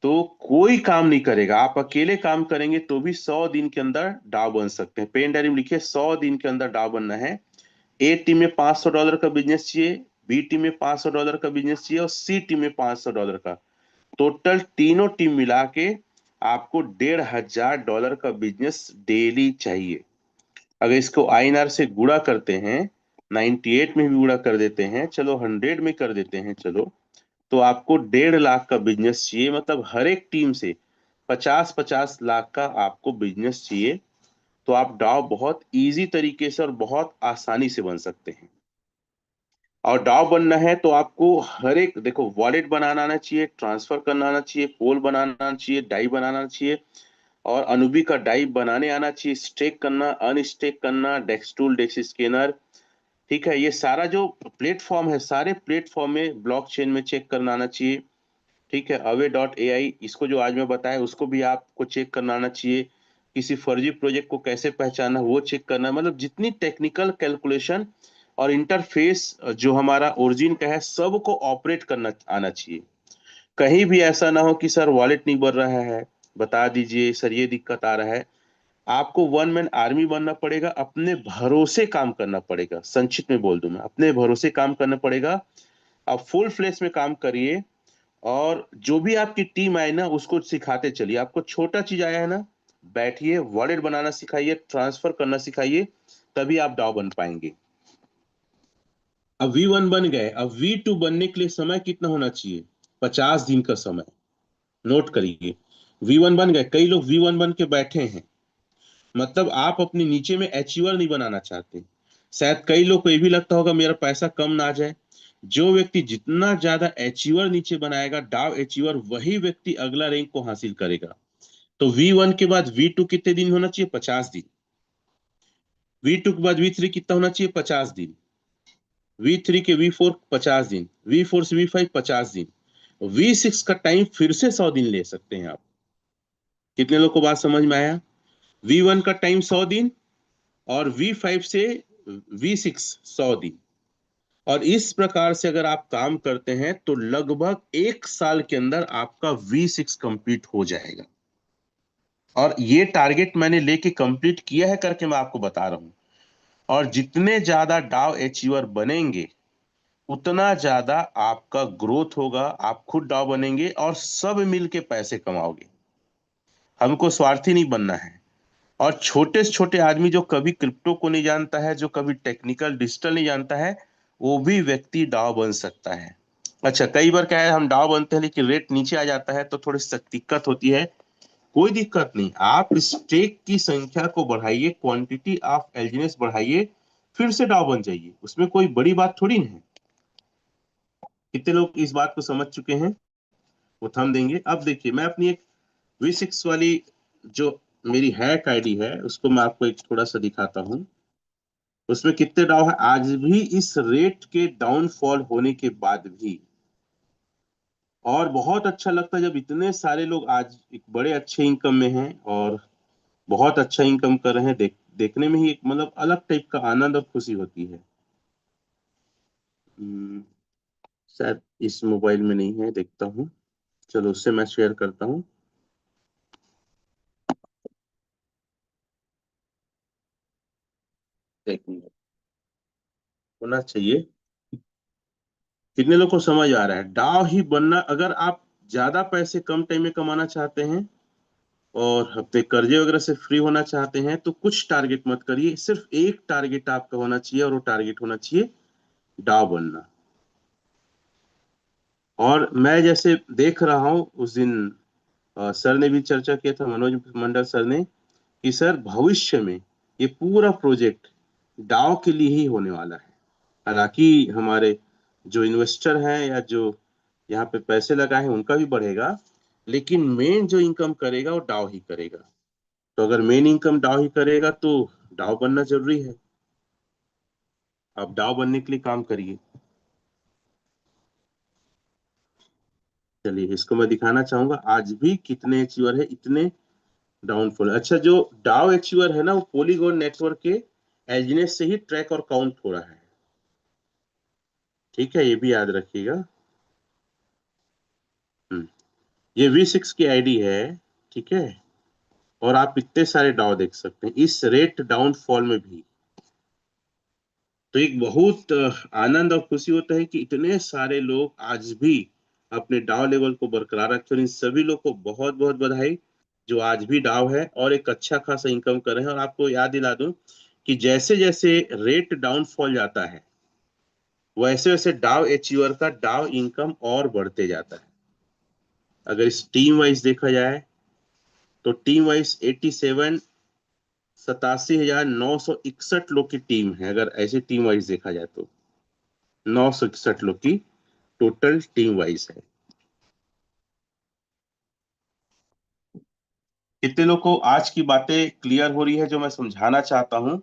Speaker 1: तो कोई काम नहीं करेगा, आप अकेले काम करेंगे तो भी 100 दिन के अंदर डाव बन सकते हैं। पेन डायरी में लिखिए, 100 दिन के अंदर डाव बनना है। ए टीम में $500 का बिजनेस चाहिए, बी टीम में $500 का बिजनेस चाहिए, और सी टीम में $500 का। टोटल तीनों टीम मिला के आपको $1,500 का बिजनेस डेली चाहिए। अगर इसको आईएनआर से गुणा करते हैं, 98 में भी गुणा कर देते हैं, चलो 100 में कर देते हैं, चलो, तो आपको 1.5 लाख का बिजनेस चाहिए। मतलब हर एक टीम से 50-50 लाख का आपको बिजनेस चाहिए। तो आप डाव बहुत इजी तरीके से और बहुत आसानी से बन सकते हैं। और डाव बनना है तो आपको हर एक, देखो, वॉलेट बनाना आना चाहिए, ट्रांसफर करना आना चाहिए, पोल बनाना आना चाहिए, डाई बनाना आना चाहिए, और अनुबी का डाई बनाने आना चाहिए, स्टेक करना, अनस्टेक करना, डेक्स टूल, डेक्स स्कैनर। ठीक है, ये सारा जो प्लेटफॉर्म है, सारे प्लेटफॉर्म में ब्लॉकचेन में चेक करना आना चाहिए। ठीक है, Away.ai, इसको जो आज मैं बताया उसको भी आपको चेक करना आना चाहिए। किसी फर्जी प्रोजेक्ट को कैसे पहचानना वो चेक करना, मतलब जितनी टेक्निकल कैलकुलेशन और इंटरफेस जो हमारा ओरिजिन का है, सबको ऑपरेट करना आना चाहिए। कहीं भी ऐसा ना हो कि सर वॉलेट नहीं बन रहा है, बता दीजिए सर ये दिक्कत आ रहा है। आपको वन मैन आर्मी बनना पड़ेगा, अपने भरोसे काम करना पड़ेगा। संक्षिप्त में बोल दूं मैं, अपने भरोसे काम करना पड़ेगा। आप फुल फ्लेश में काम करिए, और जो भी आपकी टीम आए ना उसको सिखाते चलिए। आपको छोटा चीज आया है ना, बैठिए, वॉलेट बनाना सिखाइए, ट्रांसफर करना सिखाइए, तभी आप डाव बन पाएंगे। अब V1 बन गए, अब V2 बनने के लिए समय कितना होना चाहिए? 50 दिन का समय। नोट करिए, V1 बन गए, कई लोग V1 बन के बैठे हैं, मतलब आप अपने नीचे में अचीवर नहीं बनाना चाहते। शायद कई लोग को ये भी लगता होगा मेरा पैसा कम ना आ जाए। जो व्यक्ति जितना ज्यादा अचीवर नीचे बनाएगा, डाव अचीवर, वही व्यक्ति अगला रैंक को हासिल करेगा। तो V1 के बाद V2 कितने दिन होना चाहिए? 50 दिन। V2 के बाद V3 कितना होना चाहिए? 50 दिन। V3 के V4 50 दिन, V4 से V5 50 दिन। V6 का टाइम फिर से 100 दिन ले सकते हैं आप। कितने लोग को बात समझ में आया? V1 का टाइम 100 दिन, और V5 से V6 100 दिन। और इस प्रकार से अगर आप काम करते हैं तो लगभग 1 साल के अंदर आपका V6 कंप्लीट हो जाएगा। और ये टारगेट मैंने लेके कंप्लीट किया है करके मैं आपको बता रहा हूं। और जितने ज्यादा डाव अचीवर बनेंगे, उतना ज्यादा आपका ग्रोथ होगा, आप खुद डाव बनेंगे और सब मिलके पैसे कमाओगे। हमको स्वार्थी नहीं बनना है। और छोटे से छोटे आदमी जो कभी क्रिप्टो को नहीं जानता है, जो कभी टेक्निकल डिजिटल नहीं जानता है, वो भी व्यक्ति डाव बन सकता है। अच्छा, कई बार क्या है, हम डाव बनते हैं लेकिन रेट नीचे आ जाता है तो थोड़ी सी दिक्कत होती है। कोई दिक्कत नहीं, आप स्टेक की संख्या को बढ़ाइए, क्वांटिटी ऑफ एलजीनेस बढ़ाइए, फिर से डाव बन जाइए। उसमें कोई बड़ी बात थोड़ी ना है। कितने लोग इस बात को समझ चुके हैं? वो थम देंगे। अब देखिए, मैं अपनी एक V6 वाली जो मेरी हैक आईडी है उसको मैं आपको एक थोड़ा सा दिखाता हूँ। उसमें कितने डाव है आज भी, इस रेट के डाउनफॉल होने के बाद भी। और बहुत अच्छा लगता है जब इतने सारे लोग आज एक बड़े अच्छे इनकम में हैं, और बहुत अच्छा इनकम कर रहे हैं। देखने में ही एक मतलब अलग टाइप का आनंद और खुशी होती है। हम्म, शायद इस मोबाइल में नहीं है, देखता हूँ। चलो उससे मैं शेयर करता हूँ।
Speaker 2: एक मिनट।
Speaker 1: होना चाहिए। कितने लोग को समझ आ रहा है? डाव ही बनना, अगर आप ज्यादा पैसे कम टाइम में कमाना चाहते हैं और अपने कर्जे वगैरह से फ्री होना चाहते हैं तो कुछ टारगेट मत करिए, सिर्फ एक टारगेट आपका होना चाहिए और वो टारगेट होना चाहिए डाव बनना। और मैं जैसे देख रहा हूं, उस दिन सर ने भी चर्चा किया था, मनोज मंडल सर ने, कि सर भविष्य में ये पूरा प्रोजेक्ट डाव के लिए ही होने वाला है। हालांकि हमारे जो इन्वेस्टर हैं या जो यहाँ पे पैसे लगाए हैं उनका भी बढ़ेगा, लेकिन मेन जो इनकम करेगा वो डाव ही करेगा। तो अगर मेन इनकम डाव ही करेगा तो डाव बनना जरूरी है। आप डाव बनने के लिए काम करिए। चलिए, इसको मैं दिखाना चाहूंगा आज भी कितने अचीवर है, इतने डाउनफॉल। अच्छा, जो डाउ अचीवर है ना, वो पॉलीगॉन नेटवर्क के एजनेस से ही ट्रैक और काउंट हो रहा है। ठीक है, ये भी याद रखिएगा। ये V6 की आईडी है। ठीक है, और आप इतने सारे डाउ देख सकते हैं इस रेट डाउनफॉल में भी। तो एक बहुत आनंद और खुशी होता है कि इतने सारे लोग आज भी अपने डाउ लेवल को बरकरार रखे, और इन सभी लोग को बहुत बहुत बधाई जो आज भी डाउ है और एक अच्छा खासा इनकम कर रहे हैं। और आपको याद दिला दूं कि जैसे जैसे रेट डाउनफॉल जाता है वैसे वैसे डाउ अचीवर का डाउ इनकम और बढ़ते जाता है। अगर इस टीम वाइज देखा जाए तो टीम वाइज 87,961 लोग की टीम है। अगर ऐसे टीम वाइज देखा जाए तो 961 लोग की टोटल टीम वाइज है। कितने लोग को आज की बातें क्लियर हो रही है जो मैं समझाना चाहता हूं?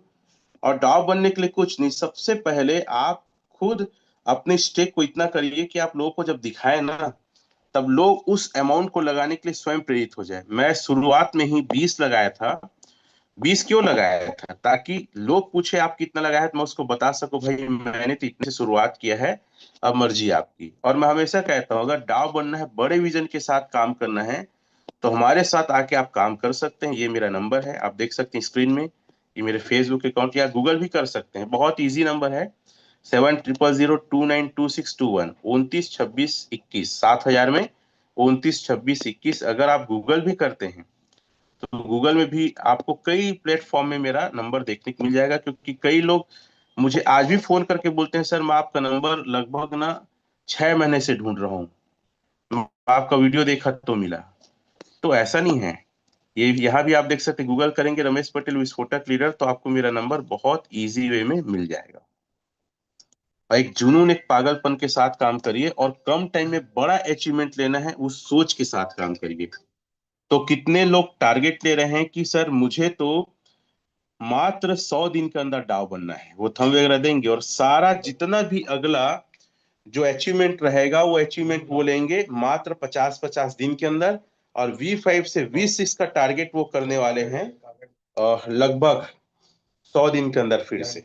Speaker 1: और डाव बनने के लिए कुछ नहीं, सबसे पहले आप खुद अपने स्टेक को इतना करिए कि आप लोगों को जब दिखाए ना, तब लोग उस अमाउंट को लगाने के लिए स्वयं प्रेरित हो जाए। मैं शुरुआत में ही 20 लगाया था। 20 क्यों लगाया था? ताकि लोग पूछे आप कितना लगाया है तो मैं उसको बता सकूं, भाई मैंने तो इतने से शुरुआत किया है, अब मर्जी आपकी। और मैं हमेशा कहता हूं, अगर डाव बनना है, बड़े विजन के साथ काम करना है, तो हमारे साथ आके आप काम कर सकते हैं। ये मेरा नंबर है, आप देख सकते हैं स्क्रीन में। ये मेरे फेसबुक अकाउंट, या गूगल भी कर सकते हैं, बहुत इजी नंबर है। 7000292621, 292621, 7,000 में 292621। अगर आप गूगल भी करते हैं तो गूगल में भी आपको कई प्लेटफॉर्म में मेरा नंबर देखने को मिल जाएगा, क्योंकि कई लोग मुझे आज भी फोन करके बोलते हैं, सर मैं आपका नंबर लगभग ना 6 महीने से ढूंढ रहा हूँ, आपका वीडियो देखा तो मिला। तो ऐसा नहीं है। ये यहाँ भी आप देख सकते हैं, गूगल करेंगे रमेश पटेल विस्फोटक लीडर तो आपको मेरा नंबर बहुत इजी वे में मिल जाएगा। और एक जुनून, एक पागलपन के साथ काम करिए, और कम टाइम में बड़ा अचीवमेंट लेना है उस सोच के साथ काम करिए। तो कितने लोग टारगेट ले रहे हैं कि सर मुझे तो मात्र 100 दिन के अंदर डाव बनना है, वो थंब वगैरह देंगे और सारा जितना भी अगला जो अचीवमेंट रहेगा वो अचीवमेंट वो लेंगे मात्र 50-50 दिन के अंदर। और V5 से V6 का टारगेट वो करने वाले हैं लगभग 100 दिन के अंदर फिर से।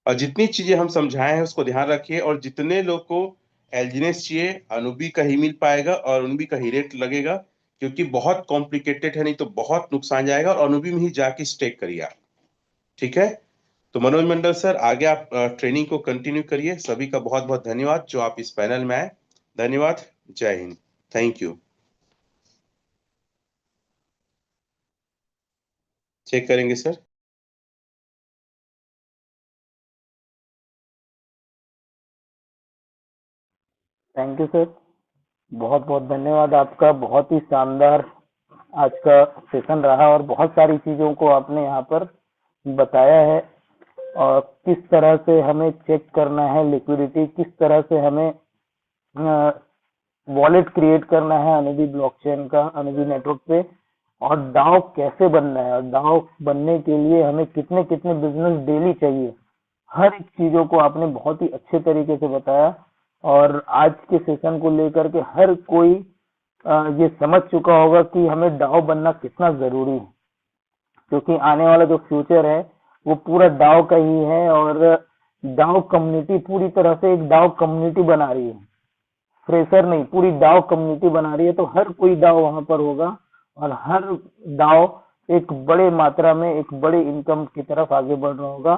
Speaker 1: और जितनी चीजें हम समझाए हैं उसको ध्यान रखिए, और जितने लोग को एल्जिनेस चाहिए, अनुबी का ही मिल पाएगा और अनुबी का ही रेट लगेगा, क्योंकि बहुत कॉम्प्लिकेटेड है, नहीं तो बहुत नुकसान जाएगा। और अनुबी में ही जाके स्टेक करिए आप। ठीक है, तो मनोज मंडल सर आगे आप ट्रेनिंग को कंटिन्यू करिए। सभी का बहुत बहुत धन्यवाद जो आप इस पैनल में आए। धन्यवाद। जय हिंद। Thank you. चेक करेंगे सर।
Speaker 3: थैंक यू सर, बहुत बहुत धन्यवाद आपका। बहुत ही शानदार आज का सेशन रहा और बहुत सारी चीजों को आपने यहाँ पर बताया है, और किस तरह से हमें चेक करना है लिक्विडिटी, किस तरह से हमें वॉलेट क्रिएट करना है अनुबी ब्लॉकचेन का, अनुबी नेटवर्क पे, और डाउ कैसे बनना है, और डाउ बनने के लिए हमें कितने कितने बिजनेस डेली चाहिए। हर एक चीजों को आपने बहुत ही अच्छे तरीके से बताया, और आज के सेशन को लेकर के हर कोई ये समझ चुका होगा कि हमें डाउ बनना कितना जरूरी है, क्योंकि आने वाला जो फ्यूचर है वो पूरा डाउ का ही है। और डाउ कम्युनिटी पूरी तरह से एक डाउ कम्युनिटी बना रही है, फ्रेशर नहीं, पूरी डाउ कम्युनिटी बना रही है। तो हर कोई डाउ वहां पर होगा, और हर डाउ एक बड़े मात्रा में एक बड़े इनकम की तरफ आगे बढ़ रहा होगा।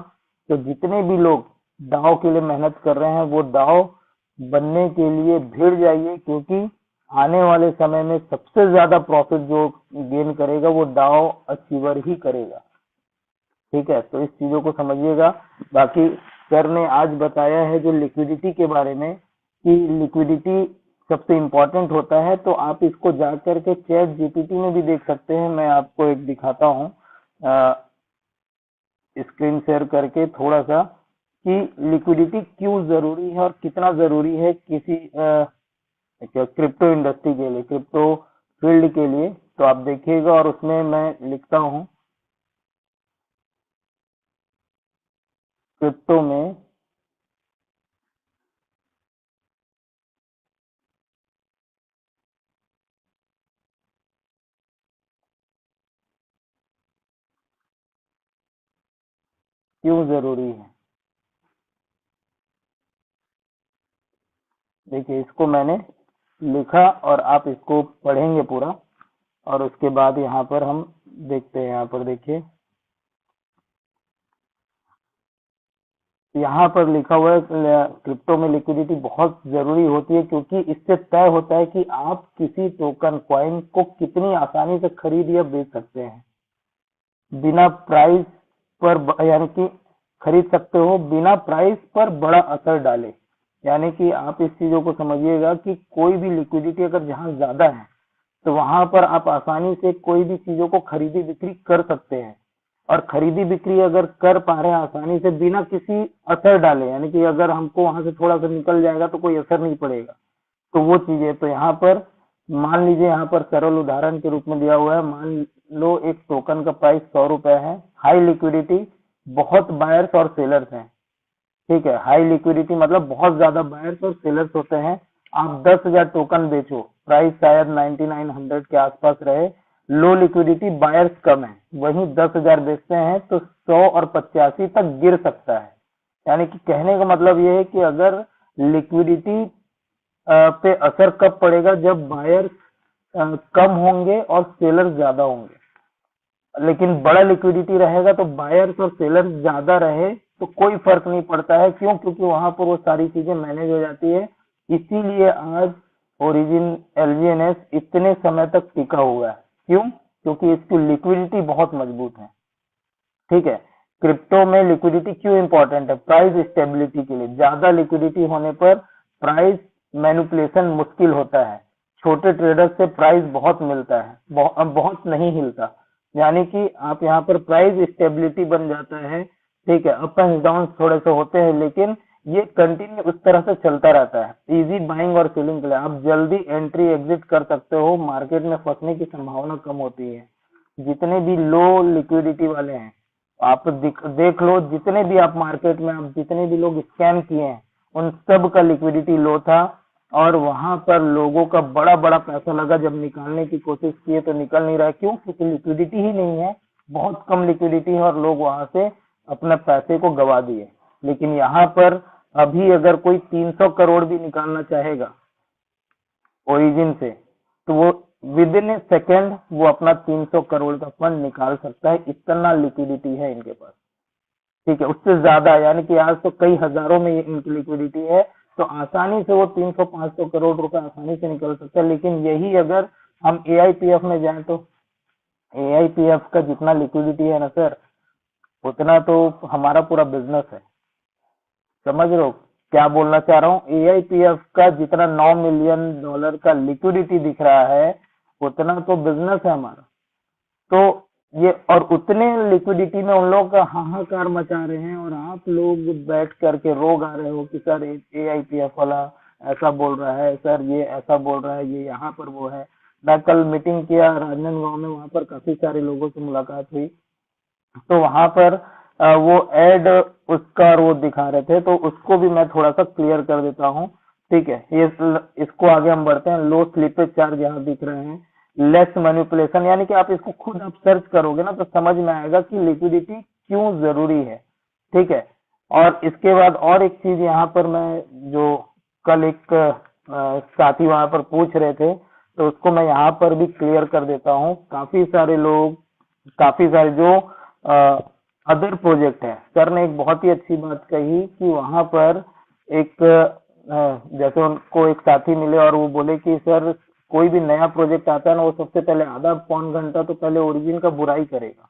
Speaker 3: तो जितने भी लोग दाव के लिए मेहनत कर रहे हैं वो दाव बनने के लिए भिड़ जाइए, क्योंकि आने वाले समय में सबसे ज्यादा प्रॉफिट जो गेन करेगा वो दाव अचीवर ही करेगा। ठीक है, तो इस चीजों को समझिएगा। बाकी सर ने आज बताया है जो लिक्विडिटी के बारे में, कि लिक्विडिटी सबसे इम्पोर्टेंट होता है, तो आप इसको जा करके चैट जीपीटी में भी देख सकते हैं। मैं आपको एक दिखाता हूँ स्क्रीन शेयर करके थोड़ा सा, कि लिक्विडिटी क्यों जरूरी है और कितना जरूरी है किसी क्रिप्टो इंडस्ट्री के लिए, क्रिप्टो फील्ड के लिए। तो आप देखिएगा, और उसमें मैं लिखता हूँ क्रिप्टो में क्यों जरूरी है। देखिए, इसको मैंने लिखा और आप इसको पढ़ेंगे पूरा, और उसके बाद यहाँ पर हम देखते हैं। यहाँ पर देखिए, यहाँ पर लिखा हुआ है क्रिप्टो में लिक्विडिटी बहुत जरूरी होती है, क्योंकि इससे तय होता है कि आप किसी टोकन कॉइन को कितनी आसानी से खरीद या बेच सकते हैं बिना प्राइस पर, यानी कि खरीद सकते हो बिना प्राइस पर बड़ा असर डाले। यानी कि आप इस चीजों को समझिएगा कि कोई भी लिक्विडिटी अगर जहां ज्यादा है तो वहां पर आप आसानी से कोई भी चीजों को खरीदी बिक्री कर सकते हैं, और खरीदी बिक्री अगर कर पा रहे हैं आसानी से बिना किसी असर डाले, यानी कि अगर हमको वहां से थोड़ा सा निकल जाएगा तो कोई असर नहीं पड़ेगा, तो वो चीजें। तो यहाँ पर मान लीजिए, यहाँ पर सरल उदाहरण के रूप में दिया हुआ है, मान लो एक टोकन का प्राइस 100 रुपए है, हाई लिक्विडिटी, बहुत बायर्स और सेलर्स हैं। ठीक है, हाई लिक्विडिटी मतलब बहुत ज्यादा बायर्स और सेलर्स होते हैं। आप 10,000 टोकन बेचो, प्राइस शायद 9900 के आसपास रहे, लो लिक्विडिटी, बायर्स कम है, वहीं 10,000 बेचते हैं तो 100 और 85 तक गिर सकता है। यानी कि कहने का मतलब ये है कि अगर लिक्विडिटी पे असर कब पड़ेगा, जब बायर्स कम होंगे और सेलर्स ज्यादा होंगे। लेकिन बड़ा लिक्विडिटी रहेगा तो बायर्स और सेलर्स ज्यादा रहे तो कोई फर्क नहीं पड़ता है। क्यों? क्योंकि वहां पर वो सारी चीजें मैनेज हो जाती है। इसीलिए आज ओरिजिन एलजीएनएस इतने समय तक टिका हुआ है। क्यों? क्योंकि इसकी लिक्विडिटी बहुत मजबूत है। ठीक है, क्रिप्टो में लिक्विडिटी क्यों इंपॉर्टेंट है? प्राइस स्टेबिलिटी के लिए। ज्यादा लिक्विडिटी होने पर प्राइस मैनिपुलेशन मुश्किल होता है, छोटे ट्रेडर्स से प्राइस बहुत मिलता है, बहुत नहीं हिलता। यानी कि आप यहाँ पर प्राइस स्टेबिलिटी बन जाता है। ठीक है, अप एंड डाउन थोड़े से होते हैं, लेकिन ये कंटिन्यू उस तरह से चलता रहता है। इजी बाइंग और सेलिंग के लिए आप जल्दी एंट्री एग्जिट कर सकते हो, मार्केट में फंसने की संभावना कम होती है। जितने भी लो लिक्विडिटी वाले हैं, आप देख लो, जितने भी आप मार्केट में आप जितने भी लोग स्कैम किए हैं उन सब का लिक्विडिटी लो था, और वहां पर लोगों का बड़ा बड़ा पैसा लगा। जब निकालने की कोशिश किए तो निकल नहीं रहा। क्यों? क्योंकि लिक्विडिटी ही नहीं है, बहुत कम लिक्विडिटी है, और लोग वहां से अपने पैसे को गवा दिए। लेकिन यहाँ पर अभी अगर कोई 300 करोड़ भी निकालना चाहेगा ओरिजिन से, तो वो विद इन ए सेकेंड वो अपना 300 करोड़ का फंड निकाल सकता है, इतना लिक्विडिटी है इनके पास। ठीक है, उससे ज्यादा, यानी कि आज तो कई हजारों में इनकी लिक्विडिटी है, तो आसानी से वो 300-500 करोड़ रुपए आसानी से निकल सकता है। लेकिन यही अगर हम एआईपीएफ में जाएं तो एआईपीएफ का जितना लिक्विडिटी है ना सर, उतना तो हमारा पूरा बिजनेस है। समझ रहे हो क्या बोलना चाह रहा हूँ? एआईपीएफ का जितना $9 मिलियन का लिक्विडिटी दिख रहा है, उतना तो बिजनेस है हमारा। तो ये, और उतने लिक्विडिटी में उन लोग का हाहाकार मचा रहे हैं, और आप लोग बैठ करके रो गा रहे हो कि सर एआईपीएफ वाला ऐसा बोल रहा है, सर ये ऐसा बोल रहा है, ये यहाँ पर वो है। मैं कल मीटिंग किया राजनांदगांव में, वहां पर काफी सारे लोगों से मुलाकात हुई, तो वहां पर वो एड उसका वो दिखा रहे थे, तो उसको भी मैं थोड़ा सा क्लियर कर देता हूँ। ठीक है, ये इसको आगे हम बढ़ते हैं। लो स्लीपेज चार्ज यहाँ दिख रहे हैं, लेस मैनिपुलेशन, यानी कि आप इसको खुद आप सर्च करोगे ना तो समझ में आएगा कि लिक्विडिटी क्यों जरूरी है। ठीक है, और इसके बाद और एक चीज यहाँ पर मैं, जो कल एक साथी वहां पर पूछ रहे थे, तो उसको मैं यहाँ पर भी क्लियर कर देता हूँ। काफी सारे लोग, काफी सारे जो अदर प्रोजेक्ट है। सर ने एक बहुत ही अच्छी बात कही कि वहां पर एक जैसे उनको एक साथी मिले और वो बोले कि सर कोई भी नया प्रोजेक्ट आता है ना, वो सबसे पहले आधा पौन घंटा तो पहले ओरिजिन का बुराई करेगा,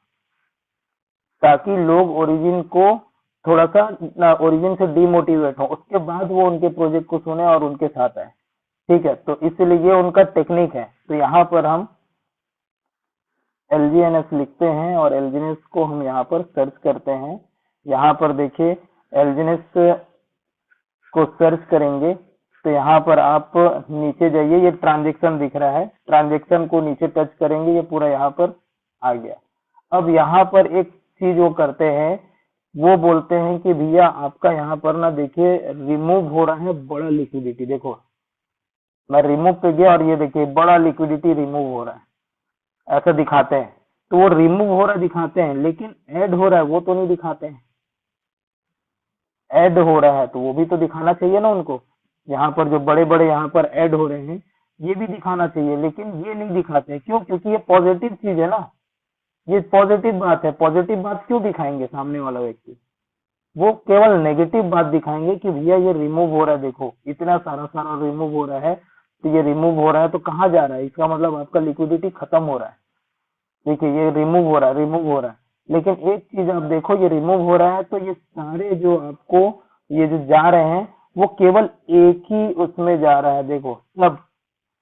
Speaker 3: ताकि लोग ओरिजिन को थोड़ा सा ओरिजिन से डिमोटिवेट हो, उसके बाद वो उनके प्रोजेक्ट को सुने और उनके साथ आए। ठीक है, तो इसलिए ये उनका टेक्निक है। तो यहाँ पर हम LGNS लिखते हैं और LGNS को हम यहाँ पर सर्च करते हैं। यहाँ पर देखिए LGNS को सर्च करेंगे तो यहाँ पर आप नीचे जाइए, ये ट्रांजेक्शन दिख रहा है, ट्रांजेक्शन को नीचे टच करेंगे, ये पूरा यहाँ पर आ गया। अब यहाँ पर एक चीज वो करते हैं, वो बोलते हैं कि भैया आपका यहाँ पर ना देखिए रिमूव हो रहा है बड़ा लिक्विडिटी। देखो मैं रिमूव पे गया और ये देखिए बड़ा लिक्विडिटी रिमूव हो रहा है, ऐसा दिखाते हैं। तो वो रिमूव हो रहा दिखाते हैं, लेकिन ऐड हो रहा है वो तो नहीं दिखाते हैं। ऐड हो रहा है तो वो भी तो दिखाना चाहिए ना उनको। यहाँ पर जो बड़े बड़े यहाँ पर ऐड हो रहे हैं ये भी दिखाना चाहिए, लेकिन ये नहीं दिखाते। क्यों? क्योंकि ये पॉजिटिव चीज है ना, ये पॉजिटिव बात है। पॉजिटिव बात क्यों दिखाएंगे सामने वाला व्यक्ति? वो केवल नेगेटिव बात दिखाएंगे कि भैया ये रिमूव हो रहा है, देखो इतना सारा सारा रिमूव हो रहा है। तो ये रिमूव हो रहा है तो कहाँ जा रहा है? इसका मतलब आपका लिक्विडिटी खत्म हो रहा है। देखिए ये रिमूव हो रहा है, रिमूव हो रहा है। लेकिन एक चीज आप देखो, ये रिमूव हो रहा है तो ये सारे जो आपको ये जो जा रहे हैं वो केवल एक ही उसमें जा रहा है। देखो सब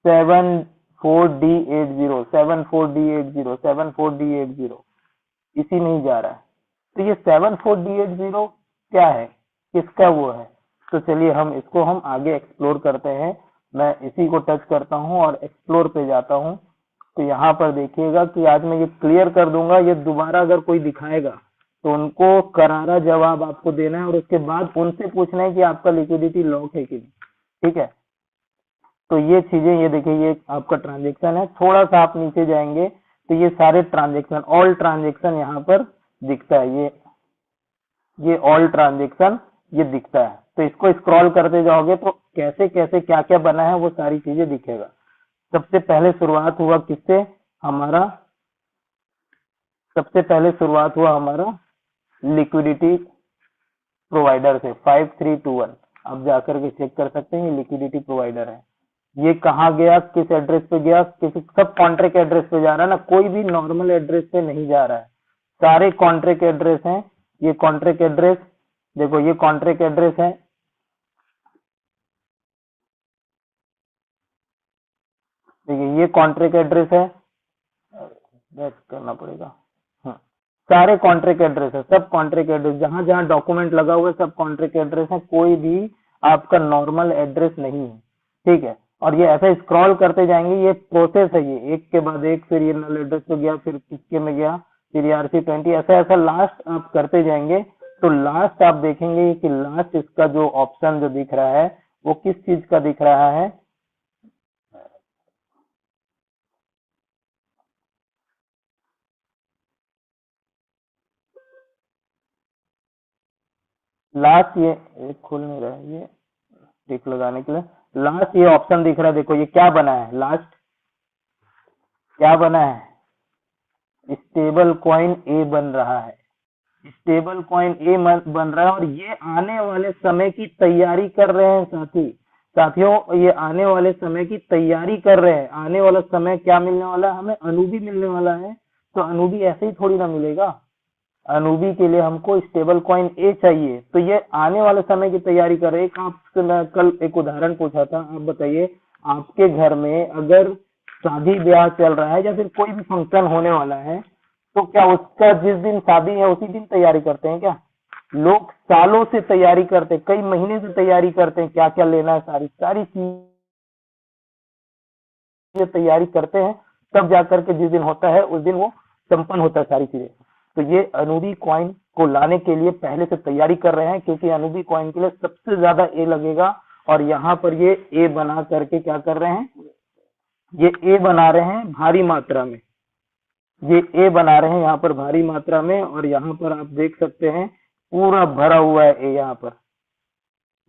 Speaker 3: 74D80 74D80 74D80 इसी में ही जा रहा है। तो ये 74D80 क्या है, किसका वो है? तो चलिए हम आगे एक्सप्लोर करते हैं। मैं इसी को टच करता हूँ और एक्सप्लोर पे जाता हूँ। तो यहाँ पर देखिएगा कि आज मैं ये क्लियर कर दूंगा। ये दोबारा अगर कोई दिखाएगा तो उनको करारा जवाब आपको देना है और उसके बाद उनसे पूछना है कि आपका लिक्विडिटी लॉक है कि नहीं। ठीक है, तो ये चीजें, ये देखिए ये आपका ट्रांजेक्शन है। थोड़ा सा आप नीचे जाएंगे तो ये सारे ट्रांजेक्शन, ऑल ट्रांजेक्शन यहाँ पर दिखता है। ये ऑल ट्रांजेक्शन ये दिखता है। तो इसको स्क्रॉल करते जाओगे तो कैसे कैसे क्या क्या बना है वो सारी चीजें दिखेगा। सबसे पहले शुरुआत हुआ किससे? हमारा सबसे पहले शुरुआत हुआ हमारा लिक्विडिटी प्रोवाइडर से 5321। आप जाकर के चेक कर सकते हैं, ये लिक्विडिटी प्रोवाइडर है। ये कहाँ गया, किस एड्रेस पे गया? किसी सब कॉन्ट्रैक्ट एड्रेस पे जा रहा है ना, कोई भी नॉर्मल एड्रेस पे नहीं जा रहा है। सारे कॉन्ट्रैक्ट एड्रेस हैं। ये कॉन्ट्रैक्ट एड्रेस देखो, ये कॉन्ट्रैक्ट एड्रेस है। देखिए ये कॉन्ट्रैक्ट एड्रेस है, बैक करना पड़ेगा। हाँ, सारे कॉन्ट्रैक्ट एड्रेस है, सब कॉन्ट्रैक्ट एड्रेस, जहां जहां डॉक्यूमेंट लगा हुआ है सब कॉन्ट्रैक्ट एड्रेस है। कोई भी आपका नॉर्मल एड्रेस नहीं है। ठीक है, और ये ऐसे स्क्रॉल करते जाएंगे, ये प्रोसेस है, ये एक के बाद एक, फिर ये नल एड्रेस पे गया, फिर किसके में गया, फिर RC20, ऐसा ऐसा लास्ट आप करते जाएंगे। तो लास्ट आप देखेंगे कि लास्ट इसका जो ऑप्शन जो दिख रहा है वो किस चीज का दिख रहा है? लास्ट ये खुल नहीं रहा है, ये टिक लगाने के लिए लास्ट ये ऑप्शन दिख रहा है। देखो ये क्या बना है, लास्ट क्या बना है? स्टेबल कॉइन ए बन रहा है। स्टेबल कॉइन ए बन रहा है और ये आने वाले समय की तैयारी कर रहे हैं साथियों, ये आने वाले समय की तैयारी कर रहे हैं। आने वाला समय क्या मिलने वाला है हमें? अनूबी मिलने वाला है। तो अनूबी ऐसे ही थोड़ी ना मिलेगा। अनूबी के लिए हमको स्टेबल कॉइन ए चाहिए। तो ये आने वाले समय की तैयारी कर रहे हैं। आपसे मैं कल एक उदाहरण पूछा था, आप बताइए आपके घर में अगर शादी ब्याह चल रहा है या फिर कोई भी फंक्शन होने वाला है तो क्या उसका जिस दिन शादी है उसी दिन तैयारी करते हैं क्या? लोग सालों से तैयारी करते हैं, कई महीने से तैयारी करते हैं, क्या क्या लेना है सारी सारी चीजें तैयारी करते हैं। तब जाकर के जिस दिन होता है उस दिन वो संपन्न होता है सारी चीजें। तो ये अनूबी कॉइन को लाने के लिए पहले से तैयारी कर रहे हैं, क्योंकि अनूबी कॉइन के लिए सबसे ज्यादा ए लगेगा। और यहाँ पर ये ए बना करके क्या कर रहे हैं? ये ए बना रहे हैं भारी मात्रा में। ये ए बना रहे हैं यहाँ पर भारी मात्रा में। और यहाँ पर आप देख सकते हैं पूरा भरा हुआ है ए यहाँ पर।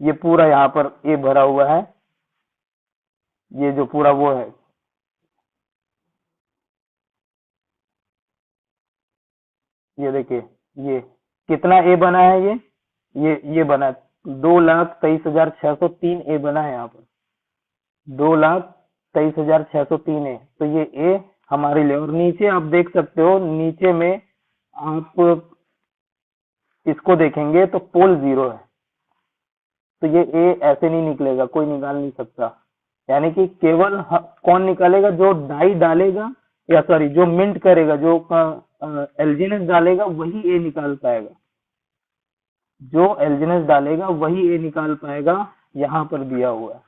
Speaker 3: ये पूरा यहाँ पर ए भरा हुआ है। ये जो पूरा वो है, ये देखिए ये कितना ए बना है, ये बना है 2,23,603 ए बना है यहाँ पर, 2,23,603 ए। तो ये ए हमारे लिए, और नीचे आप देख सकते हो, नीचे में आप इसको देखेंगे तो पोल 0 है, तो ये ए ऐसे नहीं निकलेगा, कोई निकाल नहीं सकता। यानी कि केवल कौन निकालेगा, जो डाई डालेगा, या सॉरी जो मिंट करेगा, जो एल्जीनेस डालेगा वही ए निकाल पाएगा, जो एल्जीनेस डालेगा वही ए निकाल पाएगा, यहाँ पर दिया हुआ है।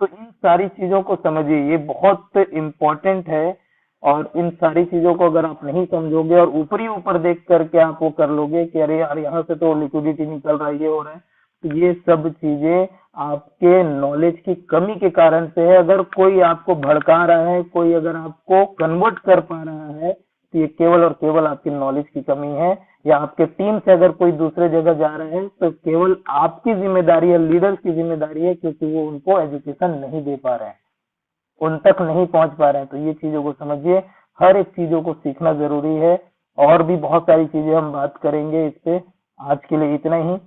Speaker 3: तो इन सारी चीजों को समझिए, ये बहुत इम्पोर्टेंट है। और इन सारी चीजों को अगर आप नहीं समझोगे और ऊपर देख करके आप वो कर लोगे कि अरे यार यहाँ से तो लिक्विडिटी निकल रहा है, ये हो रहा है, तो ये सब चीजें आपके नॉलेज की कमी के कारण से है। अगर कोई आपको भड़का रहा है, कोई अगर आपको कन्वर्ट कर पा रहा है, तो ये केवल और केवल आपकी नॉलेज की कमी है। या आपके टीम से अगर कोई दूसरे जगह जा रहे हैं तो केवल आपकी जिम्मेदारी है, लीडर्स की जिम्मेदारी है, क्योंकि वो उनको एजुकेशन नहीं दे पा रहे हैं, उन तक नहीं पहुंच पा रहे हैं। तो ये चीजों को समझिए, हर एक चीजों को सीखना जरूरी है। और भी बहुत सारी चीजें हम बात करेंगे इस पे, आज के लिए इतना ही।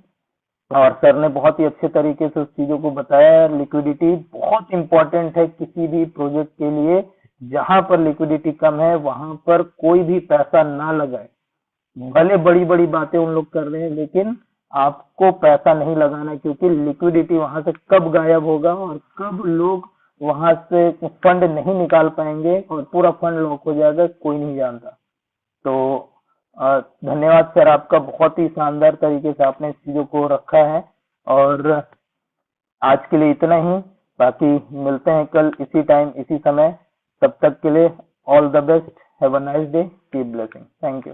Speaker 3: और सर ने बहुत ही अच्छे तरीके से उस चीजों को बताया। लिक्विडिटी बहुत इंपॉर्टेंट है किसी भी प्रोजेक्ट के लिए। जहां पर लिक्विडिटी कम है वहां पर कोई भी पैसा ना लगाए। भले बड़ी बड़ी बातें उन लोग कर रहे हैं, लेकिन आपको पैसा नहीं लगाना, क्योंकि लिक्विडिटी वहां से कब गायब होगा और कब लोग वहां से फंड नहीं निकाल पाएंगे और पूरा फंड लॉक हो जाएगा, कोई नहीं जानता। तो धन्यवाद सर आपका, बहुत ही शानदार तरीके से आपने इस चीजों को रखा है। और आज के लिए इतना ही, बाकी मिलते हैं कल इसी टाइम इसी समय। तब तक के लिए all the best, have a nice day, keep blessing, thank you.